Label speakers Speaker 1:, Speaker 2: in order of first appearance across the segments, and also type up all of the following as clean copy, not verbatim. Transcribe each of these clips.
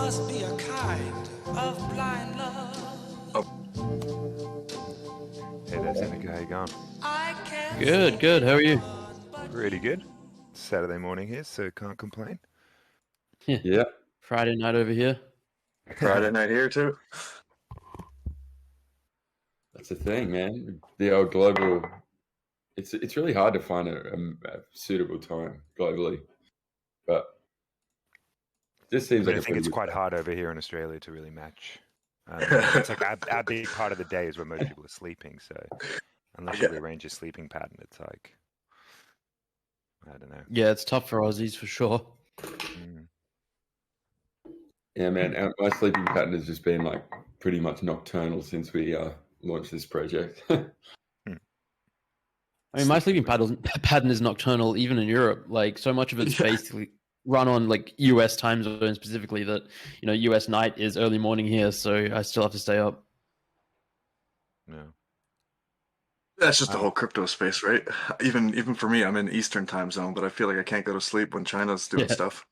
Speaker 1: must be a kind of blind love.
Speaker 2: Hey there, Zeneca. How you going?
Speaker 1: I can't
Speaker 3: Good, good. How are you?
Speaker 2: Pretty good. Saturday morning here, so can't complain.
Speaker 4: Yeah,
Speaker 3: Friday night over here.
Speaker 5: Friday night here too.
Speaker 4: that's the thing, man. The old global. It's really hard to find a suitable time globally, but this seems
Speaker 2: I mean,
Speaker 4: like
Speaker 2: I
Speaker 4: a
Speaker 2: think
Speaker 4: pretty
Speaker 2: it's
Speaker 4: good
Speaker 2: quite
Speaker 4: time.
Speaker 2: hard over here in Australia to really match. It's like our big part of the day is where most people are sleeping, so unless you rearrange your sleeping pattern, it's like, I don't know.
Speaker 3: Yeah, it's tough for Aussies for sure.
Speaker 2: Mm.
Speaker 4: Yeah, man. My sleeping pattern has just been like pretty much nocturnal since we launched this project.
Speaker 3: I mean, my sleeping pattern is nocturnal, even in Europe. Like, so much of it's basically run on like US time zone specifically. That US night is early morning here, so I still have to stay up.
Speaker 2: Yeah.
Speaker 5: That's just the whole crypto space, right? Even for me, I'm in Eastern time zone, but I feel like I can't go to sleep when China's doing
Speaker 3: Yeah.
Speaker 5: stuff.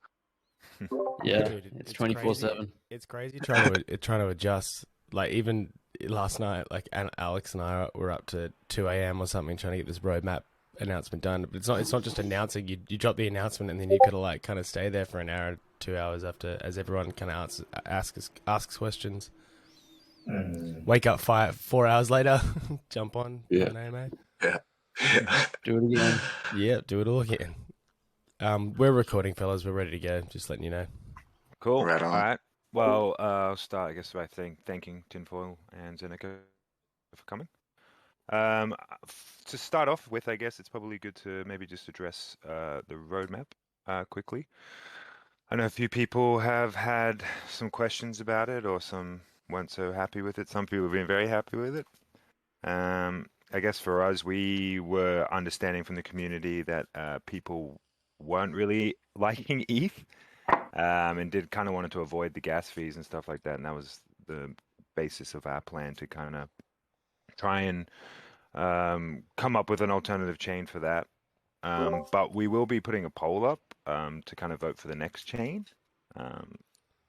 Speaker 3: Yeah,
Speaker 6: Dude,
Speaker 3: it's
Speaker 6: crazy.
Speaker 3: 24/7.
Speaker 6: It's crazy trying to adjust. Like even last night, like Alex and I were up to 2 a.m. or something trying to get this roadmap announcement done. But it's not just announcing. You drop the announcement and then you gotta like kind of stay there for an hour, 2 hours after, as everyone kind of asks questions. Wake up 4 hours later, jump on,
Speaker 4: Yeah.
Speaker 6: an AMA.
Speaker 5: Yeah.
Speaker 3: Do it again.
Speaker 6: Yeah, do it all again. We're recording, fellas. We're ready to go. Just letting you know.
Speaker 2: Cool.
Speaker 5: Right on.
Speaker 2: All right. Well, I'll start, I guess, by thanking Tinfoil and Zeneca for coming. To start off with, I guess it's probably good to maybe just address the roadmap quickly. I know a few people have had some questions about it, or some weren't so happy with it. Some people have been very happy with it. I guess for us, we were understanding from the community that people weren't really liking ETH. And did kind of wanted to avoid the gas fees and stuff like that. And that was the basis of our plan to kind of try and come up with an alternative chain for that. But we will be putting a poll up to kind of vote for the next chain,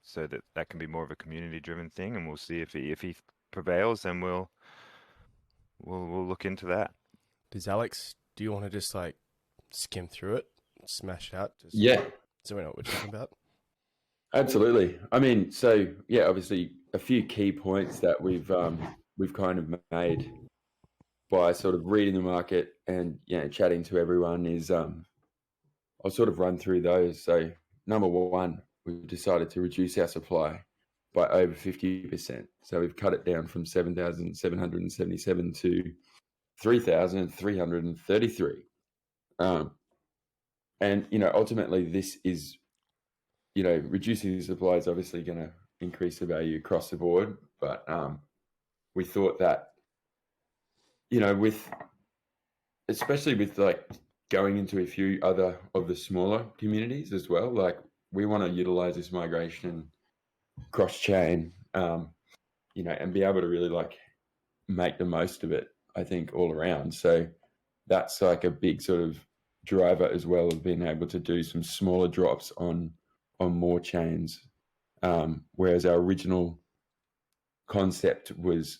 Speaker 2: so that can be more of a community-driven thing. And we'll see if he prevails, then we'll look into that.
Speaker 6: Does Alex? Do you want to just like skim through it, smash it out?
Speaker 4: Yeah,
Speaker 6: So we know what we're talking about.
Speaker 4: absolutely. I mean, so yeah, obviously a few key points that we've kind of made by sort of reading the market and chatting to everyone is I'll sort of run through those. So number one, we've decided to reduce our supply by over 50%. So we've cut it down from 7,777 to 3,333. And ultimately this is reducing the supply is obviously going to increase the value across the board, but we thought that especially with like going into a few other of the smaller communities as well, like we want to utilize this migration cross chain, and be able to really like make the most of it, I think, all around. So that's like a big sort of driver as well, of being able to do some smaller drops on more chains, whereas our original concept was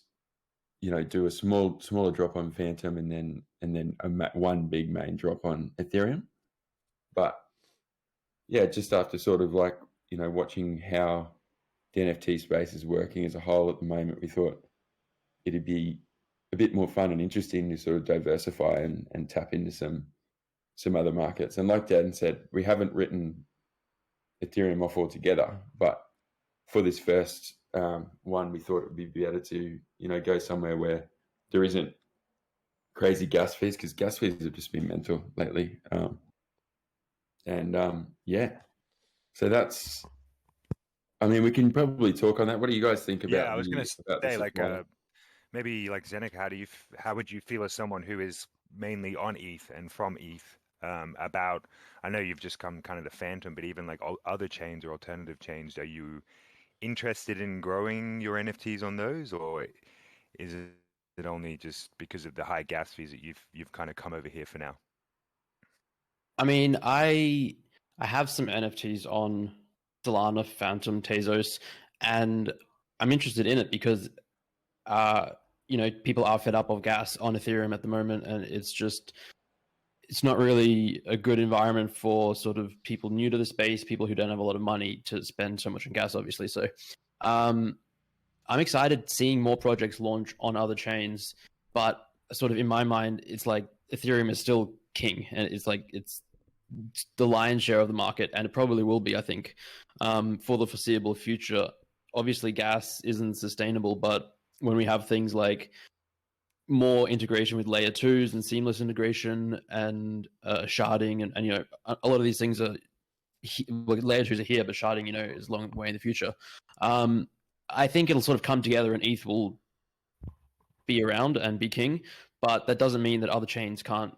Speaker 4: do a smaller drop on Fantom and then one big main drop on Ethereum. But yeah, just after sort of like watching how the NFT space is working as a whole at the moment, we thought it'd be a bit more fun and interesting to sort of diversify and tap into some other markets. And like Dan said, we haven't written Ethereum off altogether, but for this first one, we thought it would be better to go somewhere where there isn't crazy gas fees, because gas fees have just been mental lately. So that's. I mean, we can probably talk on that. What do you guys think about?
Speaker 2: Yeah, I was going to say, like, maybe like Zeneca, how would you feel as someone who is mainly on ETH and from ETH about? I know you've just come kind of the Fantom, but even like other chains or alternative chains, are you interested in growing your NFTs on those, or is it only just because of the high gas fees that you've kind of come over here for now?
Speaker 3: I mean, I have some NFTs on Solana, Fantom, Tezos, and I'm interested in it because people are fed up of gas on Ethereum at the moment, and it's not really a good environment for sort of people new to the space, people who don't have a lot of money to spend so much on gas, obviously. So I'm excited seeing more projects launch on other chains, but sort of in my mind, it's like Ethereum is still king, and it's the lion's share of the market, and it probably will be, I think, for the foreseeable future. Obviously, gas isn't sustainable, but when we have things like more integration with layer twos and seamless integration and sharding, and a lot of these things are layer twos are here, but sharding, is a long way in the future. I think it'll sort of come together, and ETH will be around and be king, but that doesn't mean that other chains can't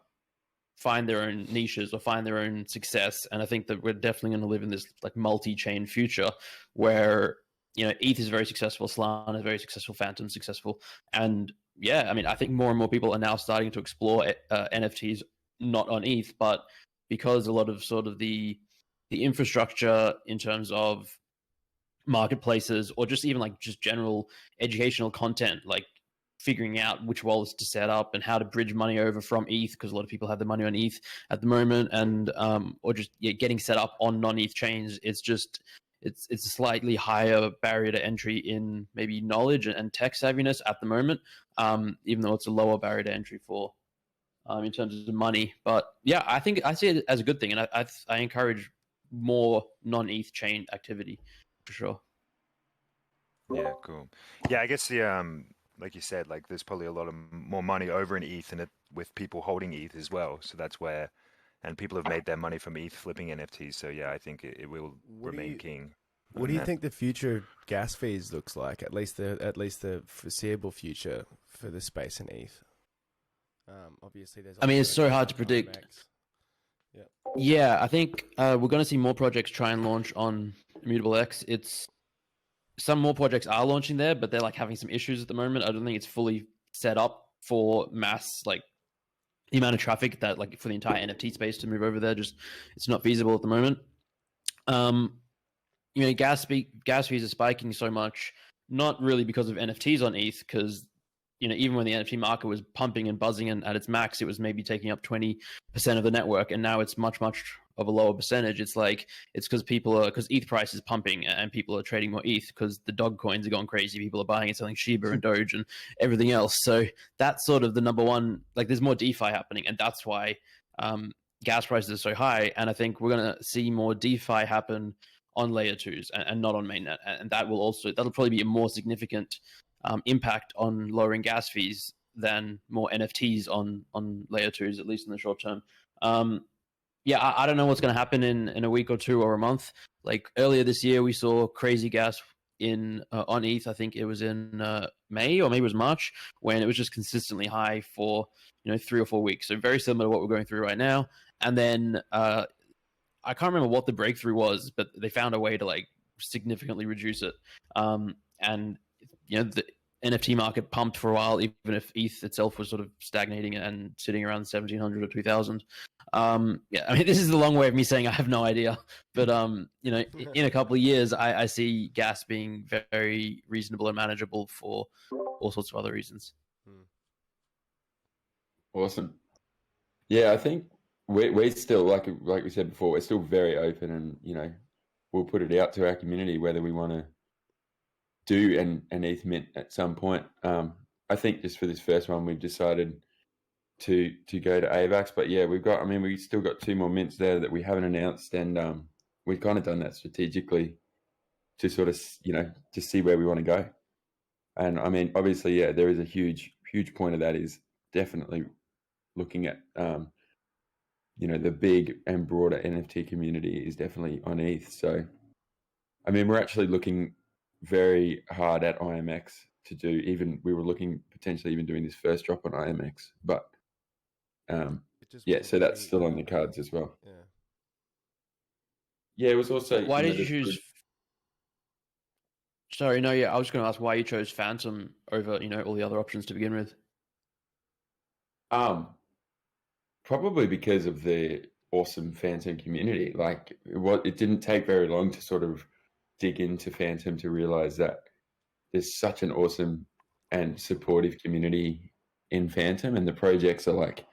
Speaker 3: find their own niches or find their own success. And I think that we're definitely going to live in this like multi-chain future where ETH is very successful, Solana is very successful, Fantom successful, and yeah, I mean, I think more and more people are now starting to explore NFTs not on ETH, but because a lot of sort of the infrastructure in terms of marketplaces or just even like just general educational content, like figuring out which wallets to set up and how to bridge money over from ETH, because a lot of people have their money on ETH at the moment, and or just getting set up on non-ETH chains. It's a slightly higher barrier to entry in maybe knowledge and tech savviness at the moment, even though it's a lower barrier to entry for in terms of money. But yeah, I think I see it as a good thing, and I encourage more non-ETH chain activity for sure.
Speaker 2: Yeah, cool. Yeah, I guess like you said, like there's probably a lot of more money over in ETH and with people holding ETH as well. So that's where, and people have made their money from ETH flipping NFTs. So yeah, I think it will remain king.
Speaker 6: What do you think the future of gas fees looks like? At least the foreseeable future for the space in ETH. Obviously, there's.
Speaker 3: I mean, it's so hard to predict. Yeah, I think we're going to see more projects try and launch on Immutable X. Some more projects are launching there, but they're like having some issues at the moment. I don't think it's fully set up for mass, like the amount of traffic that like for the entire NFT space to move over there. Just it's not feasible at the moment. Gas fees are spiking so much, not really because of NFTs on ETH, because even when the NFT market was pumping and buzzing and at its max, it was maybe taking up 20% of the network, and now it's much of a lower percentage. It's because because ETH price is pumping and people are trading more ETH because the dog coins are going crazy. People are buying and selling Shiba and Doge and everything else. So that's sort of the number one. Like there's more DeFi happening, and that's why gas prices are so high. And I think we're gonna see more DeFi happen on layer twos and not on mainnet, and that'll probably be a more significant impact on lowering gas fees than more NFTs on layer twos, at least in the short term. I don't know what's going to happen in a week or two or a month. Like earlier this year, we saw crazy gas on ETH. I think it was in May or maybe it was March, when it was just consistently high for 3 or 4 weeks. So very similar to what we're going through right now. And then I can't remember what the breakthrough was, but they found a way to like significantly reduce it. And the NFT market pumped for a while, even if ETH itself was sort of stagnating and sitting around 1,700 or 2,000. I mean, this is a long way of me saying I have no idea, but in a couple of years, I see gas being very reasonable and manageable for all sorts of other reasons.
Speaker 4: Awesome. Yeah, I think we're still like we said before, we're still very open, and we'll put it out to our community whether we want to do an ETH mint at some point. I think just for this first one, we've decided to go to AVAX, but yeah, we still got 2 more mints there that we haven't announced, and we've kind of done that strategically to sort of to see where we want to go. And I mean, obviously, yeah, there is a huge point of that is definitely looking at the big and broader NFT community is definitely on ETH. So I mean, we're actually looking very hard at IMX to do, we were looking potentially even doing this first drop on IMX, but so that's still on the cards as well. Yeah, it was also.
Speaker 3: Why did you choose? Sorry, no, yeah, I was going to ask why you chose Fantom over all the other options to begin with.
Speaker 4: Probably because of the awesome Fantom community. Like it didn't take very long to sort of dig into Fantom to realize that there's such an awesome and supportive community in Fantom, and the projects are like,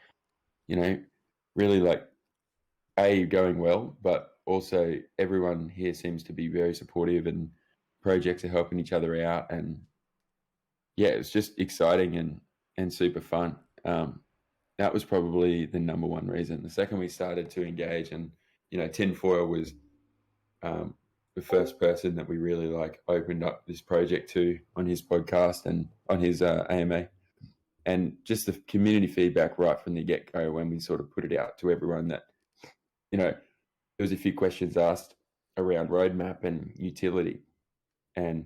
Speaker 4: you know, really like going well, but also everyone here seems to be very supportive, and projects are helping each other out, and yeah, it's just exciting and super fun. That was probably the number one reason. The second we started to engage, and Tinfoil was the first person that we really like opened up this project to on his podcast and on his AMA, and just the community feedback right from the get-go when we sort of put it out to everyone that there was a few questions asked around roadmap and utility, and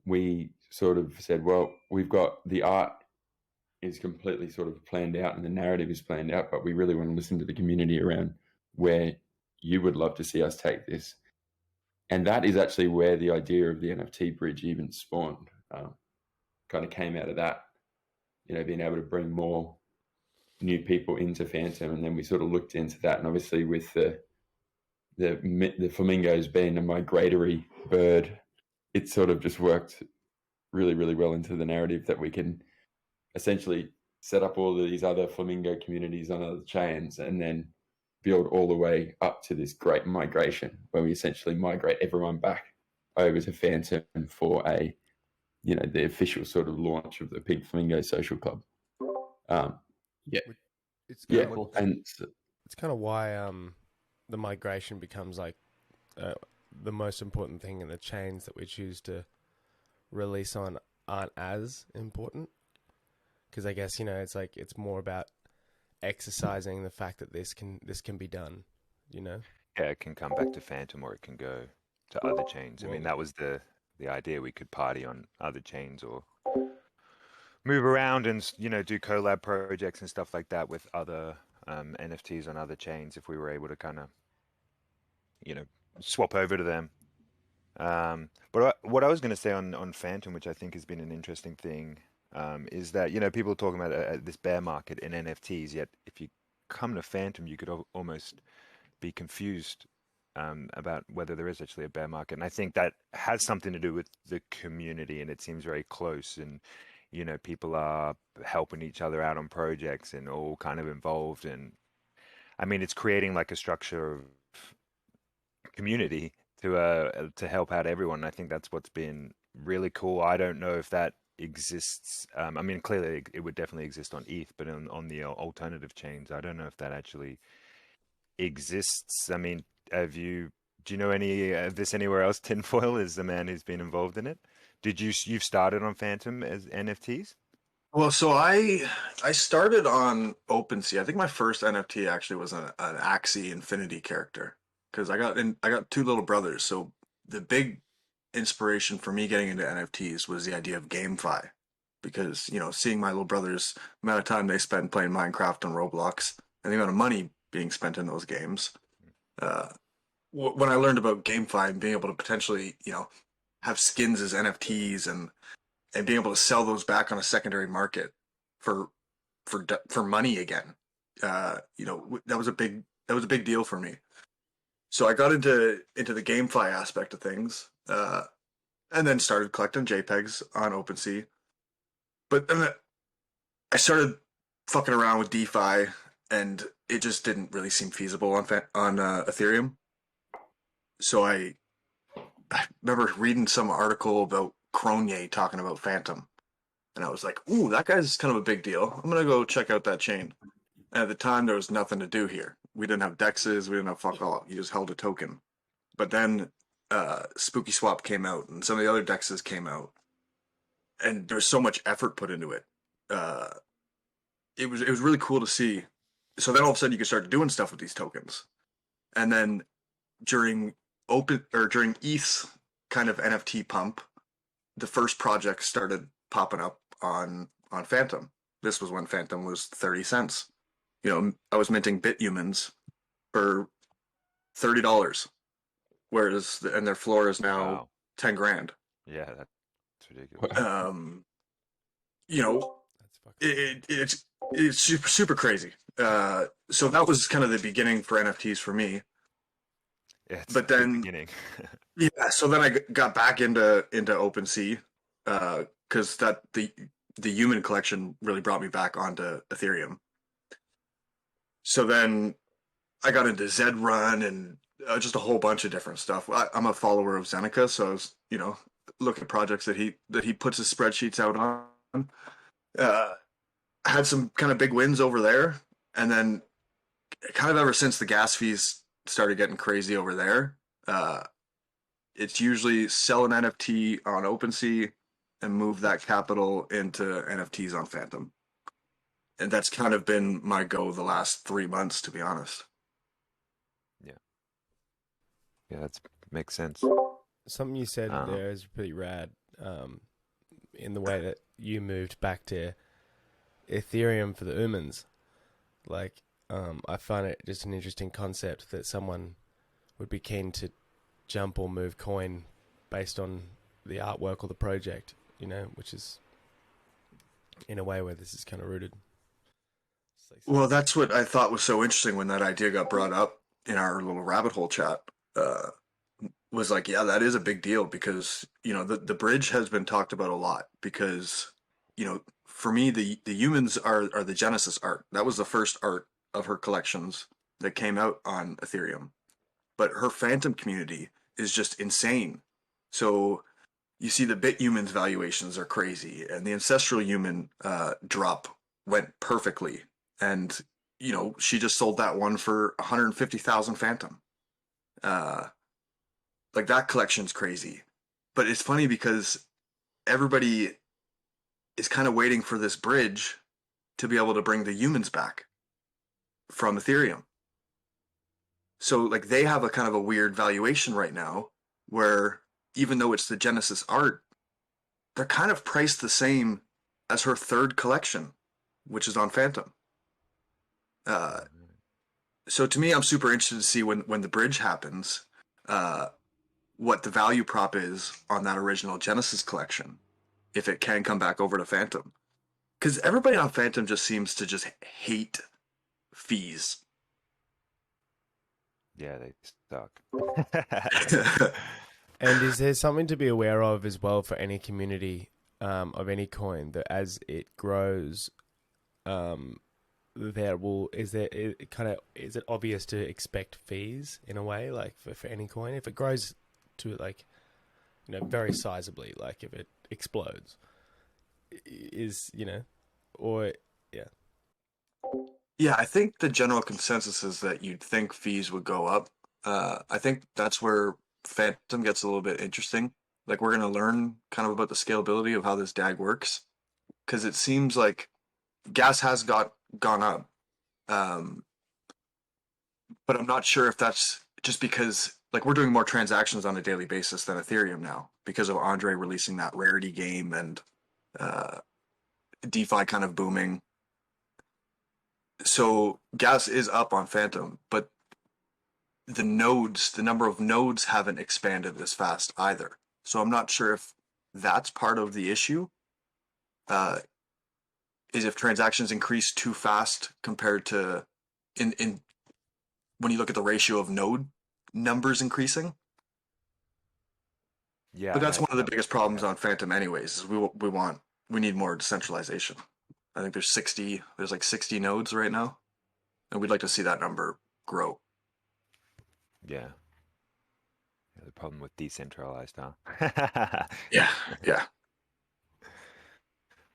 Speaker 4: we sort of said, well, we've got the art is completely sort of planned out and the narrative is planned out, but we really want to listen to the community around where you would love to see us take this. And that is actually where the idea of the NFT bridge even spawned. Kind of came out of that, being able to bring more new people into Fantom, and then we sort of looked into that, and obviously with the flamingos being a migratory bird, it sort of just worked really, really well into the narrative that we can essentially set up all of these other flamingo communities on other chains and then build all the way up to this great migration where we essentially migrate everyone back over to Fantom for the official sort of launch of the Flamingo Social Club.
Speaker 6: It's
Speaker 4: yeah,
Speaker 6: cool.
Speaker 4: And
Speaker 6: it's kind of why the migration becomes like the most important thing, and the chains that we choose to release on aren't as important, because I guess it's more about exercising the fact that this can be done.
Speaker 2: Yeah, it can come back to Fantom, or it can go to other chains. I mean, that was the idea. We could party on other chains or move around and do collab projects and stuff like that with other NFTs on other chains if we were able to kind of swap over to them. But what I was going to say on Fantom, which I think has been an interesting thing, is that people are talking about this bear market in NFTs, yet if you come to Fantom you could almost be confused about whether there is actually a bear market. And I think that has something to do with the community, and it seems very close, and people are helping each other out on projects and all kind of involved. And I mean, it's creating like a structure of community to help out everyone. I think that's what's been really cool. I don't know if that exists. I mean, clearly it would definitely exist on ETH, but on the alternative chains, I don't know if that actually exists. I mean, do you know any of this anywhere else? Tinfoil is the man who's been involved in it. You've started on Fantom as NFTs?
Speaker 5: Well, so I started on OpenSea. I think my first NFT actually was an Axie Infinity character, because I got two little brothers. So the big inspiration for me getting into NFTs was the idea of GameFi, because seeing my little brothers, the amount of time they spend playing Minecraft and Roblox, and the amount of money being spent in those games. When I learned about GameFi and being able to potentially have skins as NFTs and being able to sell those back on a secondary market for money again, that was a big deal for me. So I got into the GameFi aspect of things, and then started collecting JPEGs on OpenSea. But then I started fucking around with DeFi, and it just didn't really seem feasible on Ethereum. So I remember reading some article about Cronje talking about Fantom, and I was like, ooh, that guy's kind of a big deal. I'm going to go check out that chain. And at the time, there was nothing to do here. We didn't have dexes. We didn't have fuck all. You just held a token. But then Spooky Swap came out, and some of the other dexes came out, and there was so much effort put into it. It was really cool to see. So then all of a sudden, you could start doing stuff with these tokens. And then during ETH's kind of NFT pump, the first project started popping up on Fantom. This was when Fantom was 30 cents. I was minting BitHumans for $30, whereas and their floor is now 10 grand.
Speaker 2: Yeah, that's ridiculous.
Speaker 5: It's super crazy. So that was kind of the beginning for NFTs for me.
Speaker 2: It's
Speaker 5: But
Speaker 2: the
Speaker 5: then,
Speaker 2: beginning.
Speaker 5: yeah, so then I got back into OpenSea because that the human collection really brought me back onto Ethereum. So then I got into Zed Run and just a whole bunch of different stuff. I'm a follower of Zeneca, so I was, look at projects that he puts his spreadsheets out on. Uh, had some kind of big wins over there, and then kind of ever since the gas fees started getting crazy over there, it's usually sell an NFT on OpenSea and move that capital into NFTs on Fantom. And that's kind of been my go the last 3 months, to be honest.
Speaker 2: Yeah, that makes sense.
Speaker 6: Something you said
Speaker 2: Um,
Speaker 6: there is pretty rad. In the way that you moved back to Ethereum for the humans. Like, I find it just an interesting concept that someone would be keen to jump or move coin based on the artwork or the project, which is in a way where this is kind of rooted.
Speaker 5: Well, that's what I thought was so interesting when that idea got brought up in our little rabbit hole chat. Uh, was like, yeah, that is a big deal because the bridge has been talked about a lot because for me the humans are the Genesis art. That was the first art of her collections that came out on Ethereum, but her Fantom community is just insane. So you see the bit humans valuations are crazy, and the ancestral human drop went perfectly, and she just sold that one for 150,000 Fantom. Uh, like that collection's crazy. But it's funny because everybody is kind of waiting for this bridge to be able to bring the humans back from Ethereum. So like they have a kind of a weird valuation right now where even though it's the Genesis art, they're kind of priced the same as her third collection, which is on Fantom. Uh, so to me, I'm super interested to see when the bridge happens, uh, what the value prop is on that original Genesis collection, if it can come back over to Fantom. Because everybody on Fantom just seems to just hate fees.
Speaker 2: yeah, they suck.
Speaker 6: And is there something to be aware of as well for any community of any coin that as it grows, is it obvious to expect fees in a way, like for any coin if it grows to like very sizably, like if it explodes, is or yeah.
Speaker 5: Yeah, I think the general consensus is that you'd think fees would go up. I think that's where Fantom gets a little bit interesting. Like we're going to learn kind of about the scalability of how this DAG works because it seems like gas has gone up, um, but I'm not sure if that's just because like we're doing more transactions on a daily basis than Ethereum now because of Andre releasing that rarity game and uh, DeFi kind of booming. So gas is up on Fantom, but the number of nodes haven't expanded this fast either. So I'm not sure if that's part of the issue. Uh, is if transactions increase too fast compared to in when you look at the ratio of node numbers increasing.
Speaker 2: Yeah,
Speaker 5: But
Speaker 2: I
Speaker 5: that's one
Speaker 2: imagine
Speaker 5: of the
Speaker 2: that
Speaker 5: biggest
Speaker 2: would probably
Speaker 5: problems on Fantom, anyways. Is we need more decentralization. I think there's like 60 nodes right now, and we'd like to see that number grow.
Speaker 2: yeah. The problem with decentralized, huh?
Speaker 5: Yeah, yeah.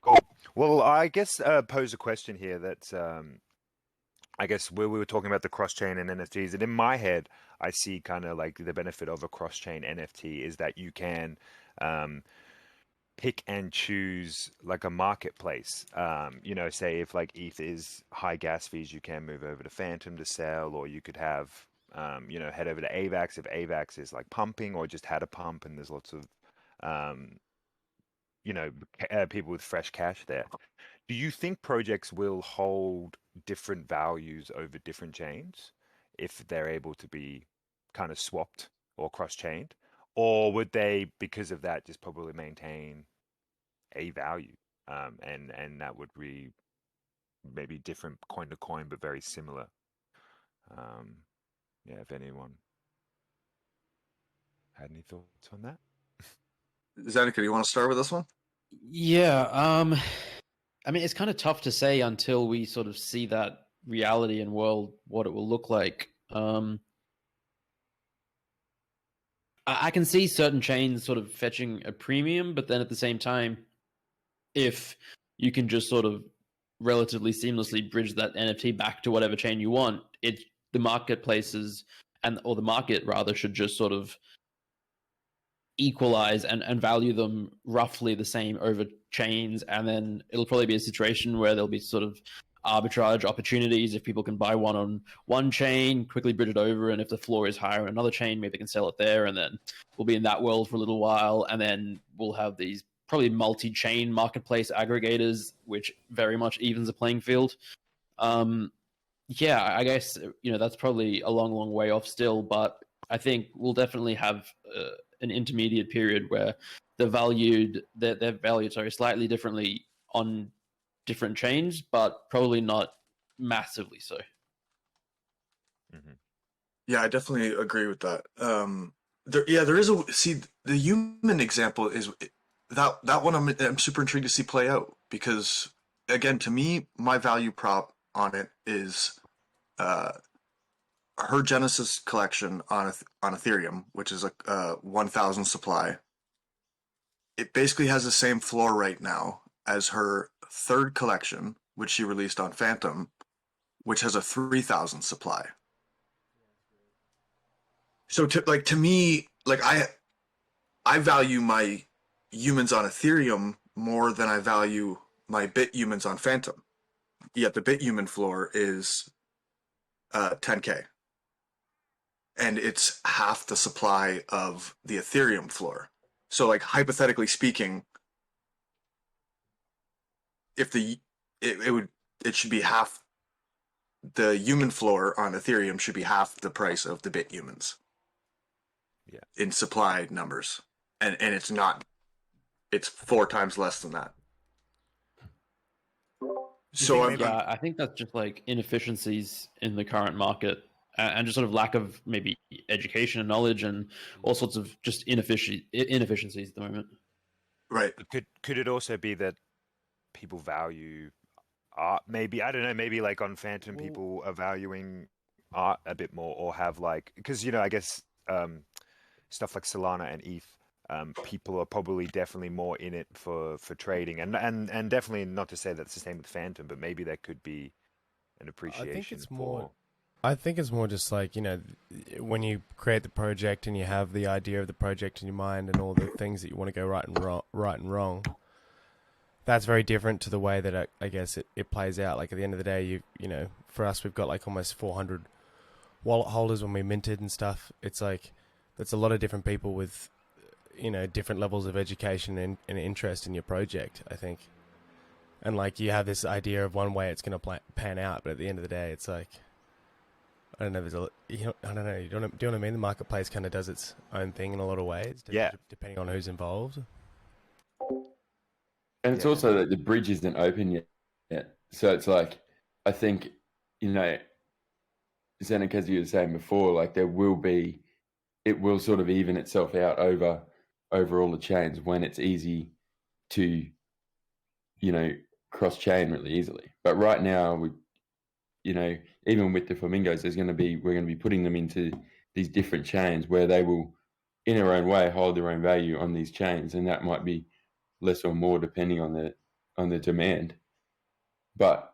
Speaker 2: Cool. Well, I guess pose a question here that I guess where we were talking about the cross-chain and NFTs, and in my head, I see kind of like the benefit of a cross-chain NFT is that you can um, pick and choose like a marketplace. Say if like ETH is high gas fees, you can move over to Fantom to sell, or you could have, head over to AVAX if AVAX is like pumping or just had a pump and there's lots of, um, people with fresh cash there. Do you think projects will hold different values over different chains if they're able to be kind of swapped or cross-chained? Or would they, because of that, just probably maintain a value? And that would be maybe different coin to coin, but very similar. Yeah, if anyone had any thoughts on that?
Speaker 5: Zanika, do you want to start with this one?
Speaker 3: Yeah, I mean, it's kind of tough to say until we sort of see that reality and world, what it will look like. I can see certain chains sort of fetching a premium, but then at the same time, if you can just sort of relatively seamlessly bridge that NFT back to whatever chain you want, the marketplaces or the market rather should just sort of equalize and value them roughly the same over chains, and then it'll probably be a situation where there'll be sort of arbitrage opportunities if people can buy one on one chain, quickly bridge it over, and if the floor is higher on another chain, maybe they can sell it there, and then we'll be in that world for a little while, and then we'll have these probably multi-chain marketplace aggregators, which very much evens the playing field. Yeah, I guess that's probably a long, long way off still, but I think we'll definitely have an intermediate period where they're valued slightly differently on different chains, but probably not massively so.
Speaker 2: Mm-hmm.
Speaker 5: Yeah, I definitely agree with that. There is the human example is that one I'm super intrigued to see play out, because again, to me, my value prop on it is her Genesis collection on Ethereum, which is a 1,000 supply. It basically has the same floor right now as her third collection, which she released on Fantom, which has a 3,000 supply. So to me, like I value my humans on Ethereum more than I value my bit humans on Fantom. Yet the bit human floor is 10K. And it's half the supply of the Ethereum floor. So like hypothetically speaking, if it should be half, the human floor on Ethereum should be half the price of the bit humans.
Speaker 2: Yeah.
Speaker 5: In supply numbers. And it's not. It's 4 times less than that. So
Speaker 3: I think that's just like inefficiencies in the current market, and just sort of lack of maybe education and knowledge, and all sorts of just inefficiencies at the moment.
Speaker 5: Right.
Speaker 2: Could it also be that people value art? Maybe, I don't know. Maybe like on Fantom, people are valuing art a bit more, or have like, because I guess stuff like Solana and ETH. People are probably definitely more in it for trading, and definitely not to say that's the same with Fantom, but maybe there could be an appreciation.
Speaker 6: I think it's more just like, when you create the project and you have the idea of the project in your mind and all the things that you want to go right and wrong. That's very different to the way that I guess it plays out. Like at the end of the day, for us, we've got like almost 400 wallet holders when we minted and stuff. It's like that's a lot of different people with different levels of education and interest in your project, I think. And like you have this idea of one way it's going to pan out, but at the end of the day, it's like, I don't know. I don't know. Do you know what I mean? The marketplace kind of does its own thing in a lot of ways, depending on who's involved.
Speaker 4: And it's also that the bridge isn't open yet. So it's like, I think, Zenek, as you were saying before, like it will sort of even itself out over all the chains when it's easy to, cross chain really easily. But right now, even with the flamingos, we're going to be putting them into these different chains where they will, in their own way, hold their own value on these chains, and that might be less or more depending on the demand. But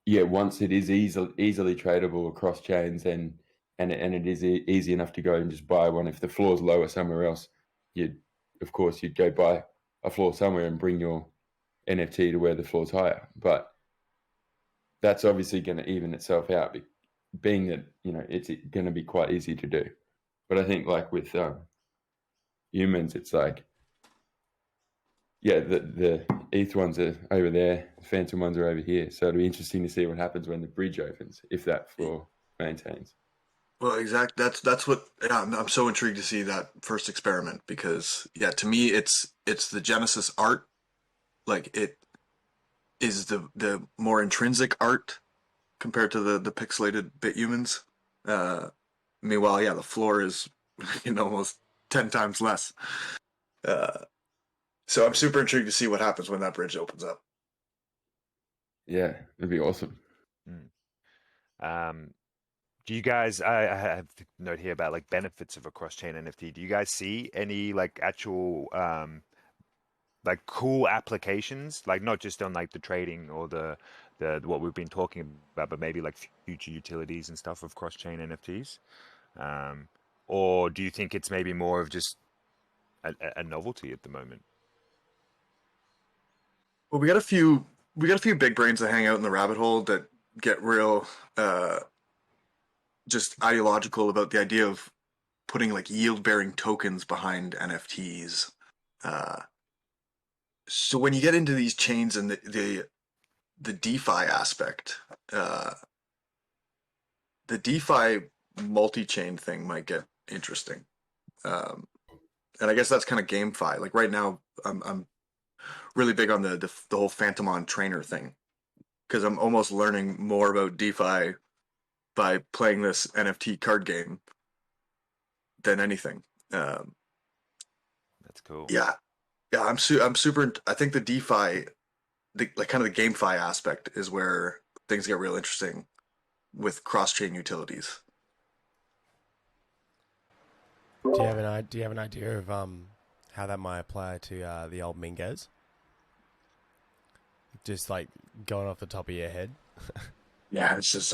Speaker 4: yeah, once it is easily tradable across chains, and it is easy enough to go and just buy one. If the floor's lower somewhere else, you'd go buy a floor somewhere and bring your NFT to where the floor's higher. But that's obviously going to even itself out, being that it's going to be quite easy to do. But I think like with humans, it's like, yeah, the ETH ones are over there, the Fantom ones are over here. So it'll be interesting to see what happens when the bridge opens, if that floor maintains.
Speaker 5: Well, exactly. That's what I'm so intrigued to see that first experiment, because to me it's the Genesis art, like it is the more intrinsic art compared to the pixelated bit humans. Meanwhile, the floor is almost 10 times less. So I'm super intrigued to see what happens when that bridge opens up.
Speaker 4: Yeah, it'd be awesome.
Speaker 2: Do you guys? I have a note here about like benefits of a cross-chain NFT. Do you guys see any like actual like cool applications, like not just on like the trading or the what we've been talking about, but maybe like future utilities and stuff of cross-chain NFTs? Or do you think it's maybe more of just a novelty at the moment?
Speaker 5: Well, we got a few big brains that hang out in the rabbit hole that get real just ideological about the idea of putting like yield bearing tokens behind NFTs. So when you get into these chains and the DeFi aspect, the DeFi multi-chain thing might get interesting. And I guess that's kind of GameFi. Like right now, I'm really big on the whole Fantom trainer thing because I'm almost learning more about DeFi by playing this NFT card game than anything.
Speaker 2: That's cool.
Speaker 5: Yeah, I'm super. I think the DeFi, like kind of the GameFi aspect, is where things get real interesting with cross-chain utilities.
Speaker 6: Do you have an idea of how that might apply to the old Mingos? Just like going off the top of your head.
Speaker 5: Yeah, it's just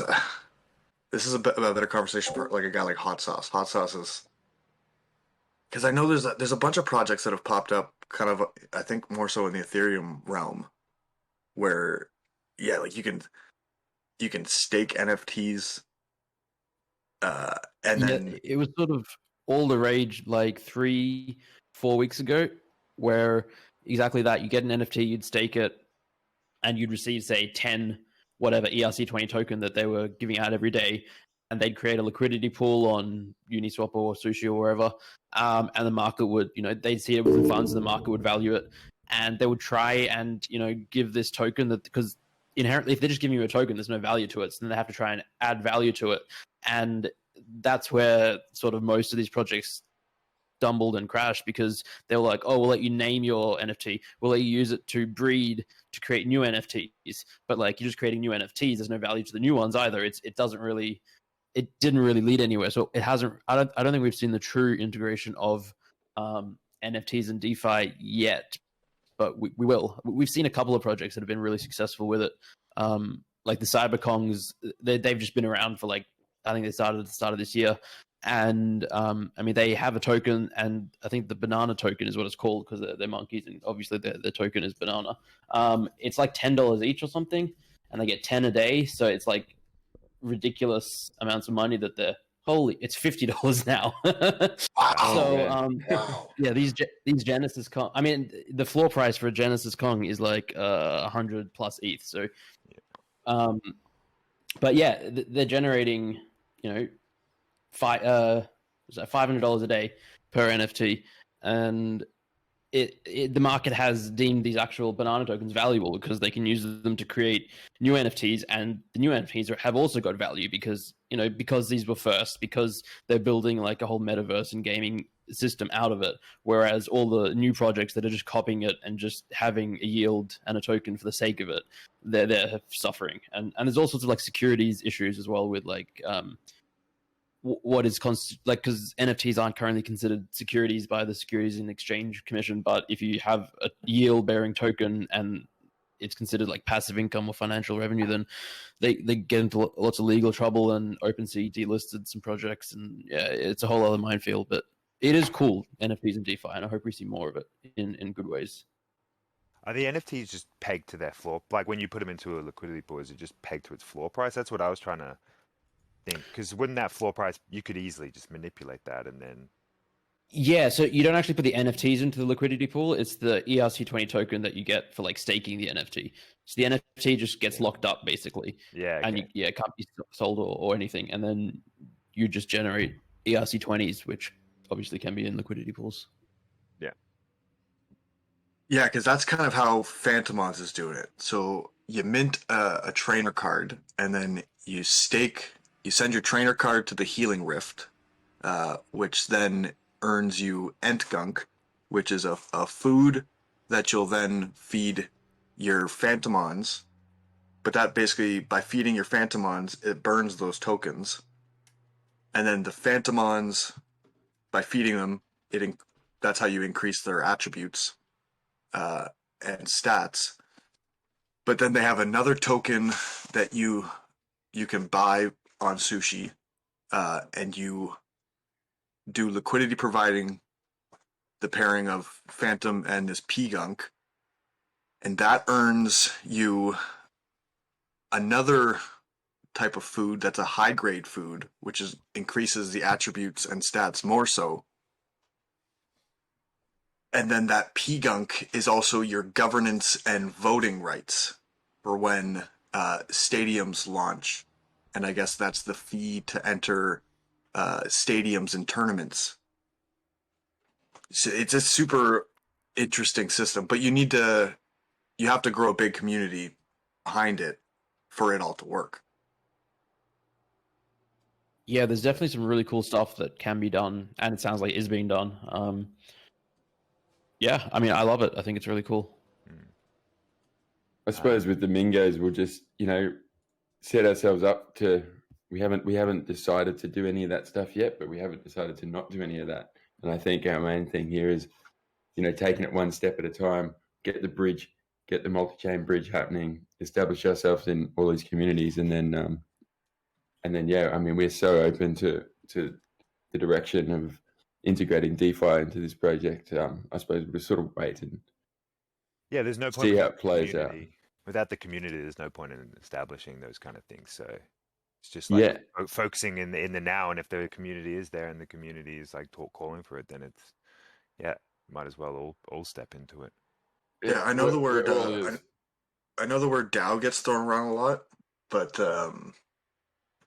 Speaker 5: this is a better conversation for like a guy like Hot Sauce. Hot Sauce is because I know there's a bunch of projects that have popped up, kind of I think more so in the Ethereum realm, where yeah, like you can stake NFTs, and then
Speaker 3: it was sort of all the rage like 3-4 weeks ago, where exactly that, you get an NFT, you'd stake it, and you'd receive, say, 10 whatever ERC20 token that they were giving out every day, and they'd create a liquidity pool on Uniswap or Sushi or wherever, and the market would, they'd see it within funds, and the market would value it, and they would try and give this token that, because inherently, if they're just giving you a token, there's no value to it, so then they have to try and add value to it, and that's where sort of most of these projects stumbled and crashed, because they were like, oh, we'll let you name your NFT, we'll let you use it to breed to create new NFTs, but like you're just creating new NFTs, there's no value to the new ones either. It didn't really lead anywhere. So it hasn't, I don't think we've seen the true integration of NFTs and DeFi yet, but we will. We've seen a couple of projects that have been really successful with it, like the Cyberkongs. They've just been around for like, I think they started at the start of this year, and I mean, they have a token, and I think the banana token is what it's called, because they're monkeys, and obviously the token is banana. It's like $10 each or something, and they get 10 a day, so it's like ridiculous amounts of money that they're it's $50 now.
Speaker 5: wow.
Speaker 3: So
Speaker 5: Wow.
Speaker 3: yeah, these Genesis Kong, I mean, the floor price for a Genesis Kong is like 100 plus ETH. So but yeah, they're generating $500 a day per NFT, and the market has deemed these actual banana tokens valuable because they can use them to create new NFTs, and the new NFTs have also got value because these were first, because they're building like a whole metaverse and gaming system out of it, whereas all the new projects that are just copying it and just having a yield and a token for the sake of it, they're suffering, and there's all sorts of like securities issues as well with like what is like, because NFTs aren't currently considered securities by the Securities and Exchange Commission, but if you have a yield bearing token and it's considered like passive income or financial revenue, then they get into lots of legal trouble, and OpenSea delisted some projects, and yeah, it's a whole other minefield. But it is cool, NFTs and DeFi, and I hope we see more of it in good ways.
Speaker 2: Are the NFTs just pegged to their floor? Like when you put them into a liquidity pool, is it just pegged to its floor price? That's what I was trying to think, because wouldn't that floor price, you could easily just manipulate that and then
Speaker 3: Yeah, so you don't actually put the NFTs into the liquidity pool. It's the ERC20 token that you get for like staking the NFT. So the NFT just gets locked up basically, and
Speaker 2: okay.
Speaker 3: it can't be sold or anything. And then you just generate ERC20s, which obviously can be in liquidity pools.
Speaker 5: Yeah, because that's kind of how Fantomons is doing it. So you mint a trainer card, and then you send your trainer card to the Healing Rift, which then earns you ent gunk, which is a food that you'll then feed your Phantomons. But that basically, by feeding your Phantomons, it burns those tokens. And then the Phantomons, by feeding them, that's how you increase their attributes and stats. But then they have another token that you can buy on Sushi, and you do liquidity providing the pairing of Fantom and this P-Gunk, and that earns you another type of food that's a high grade food, which increases the attributes and stats more so. And then that P-Gunk is also your governance and voting rights for when stadiums launch. And I guess that's the fee to enter stadiums and tournaments. So it's a super interesting system, but you have to grow a big community behind it for it all to work.
Speaker 3: Yeah, there's definitely some really cool stuff that can be done, and it sounds like is being done. Yeah, I mean, I love it. I think it's really cool.
Speaker 4: I suppose with the Mingos, we'll just set ourselves up to. We haven't decided to do any of that stuff yet, but we haven't decided to not do any of that. And I think our main thing here is, taking it one step at a time. Get the multi-chain bridge happening. Establish ourselves in all these communities, and then yeah, I mean, we're so open to the direction of integrating DeFi into this project. I suppose we'll sort of wait and
Speaker 2: there's no point
Speaker 4: see how it plays out.
Speaker 2: Without the community, there's no point in establishing those kind of things. So it's just like focusing in the now, and if the community is there and the community is like calling for it, then it's might as well all step into it.
Speaker 5: Yeah, I know the word. I know the word DAO gets thrown around a lot, but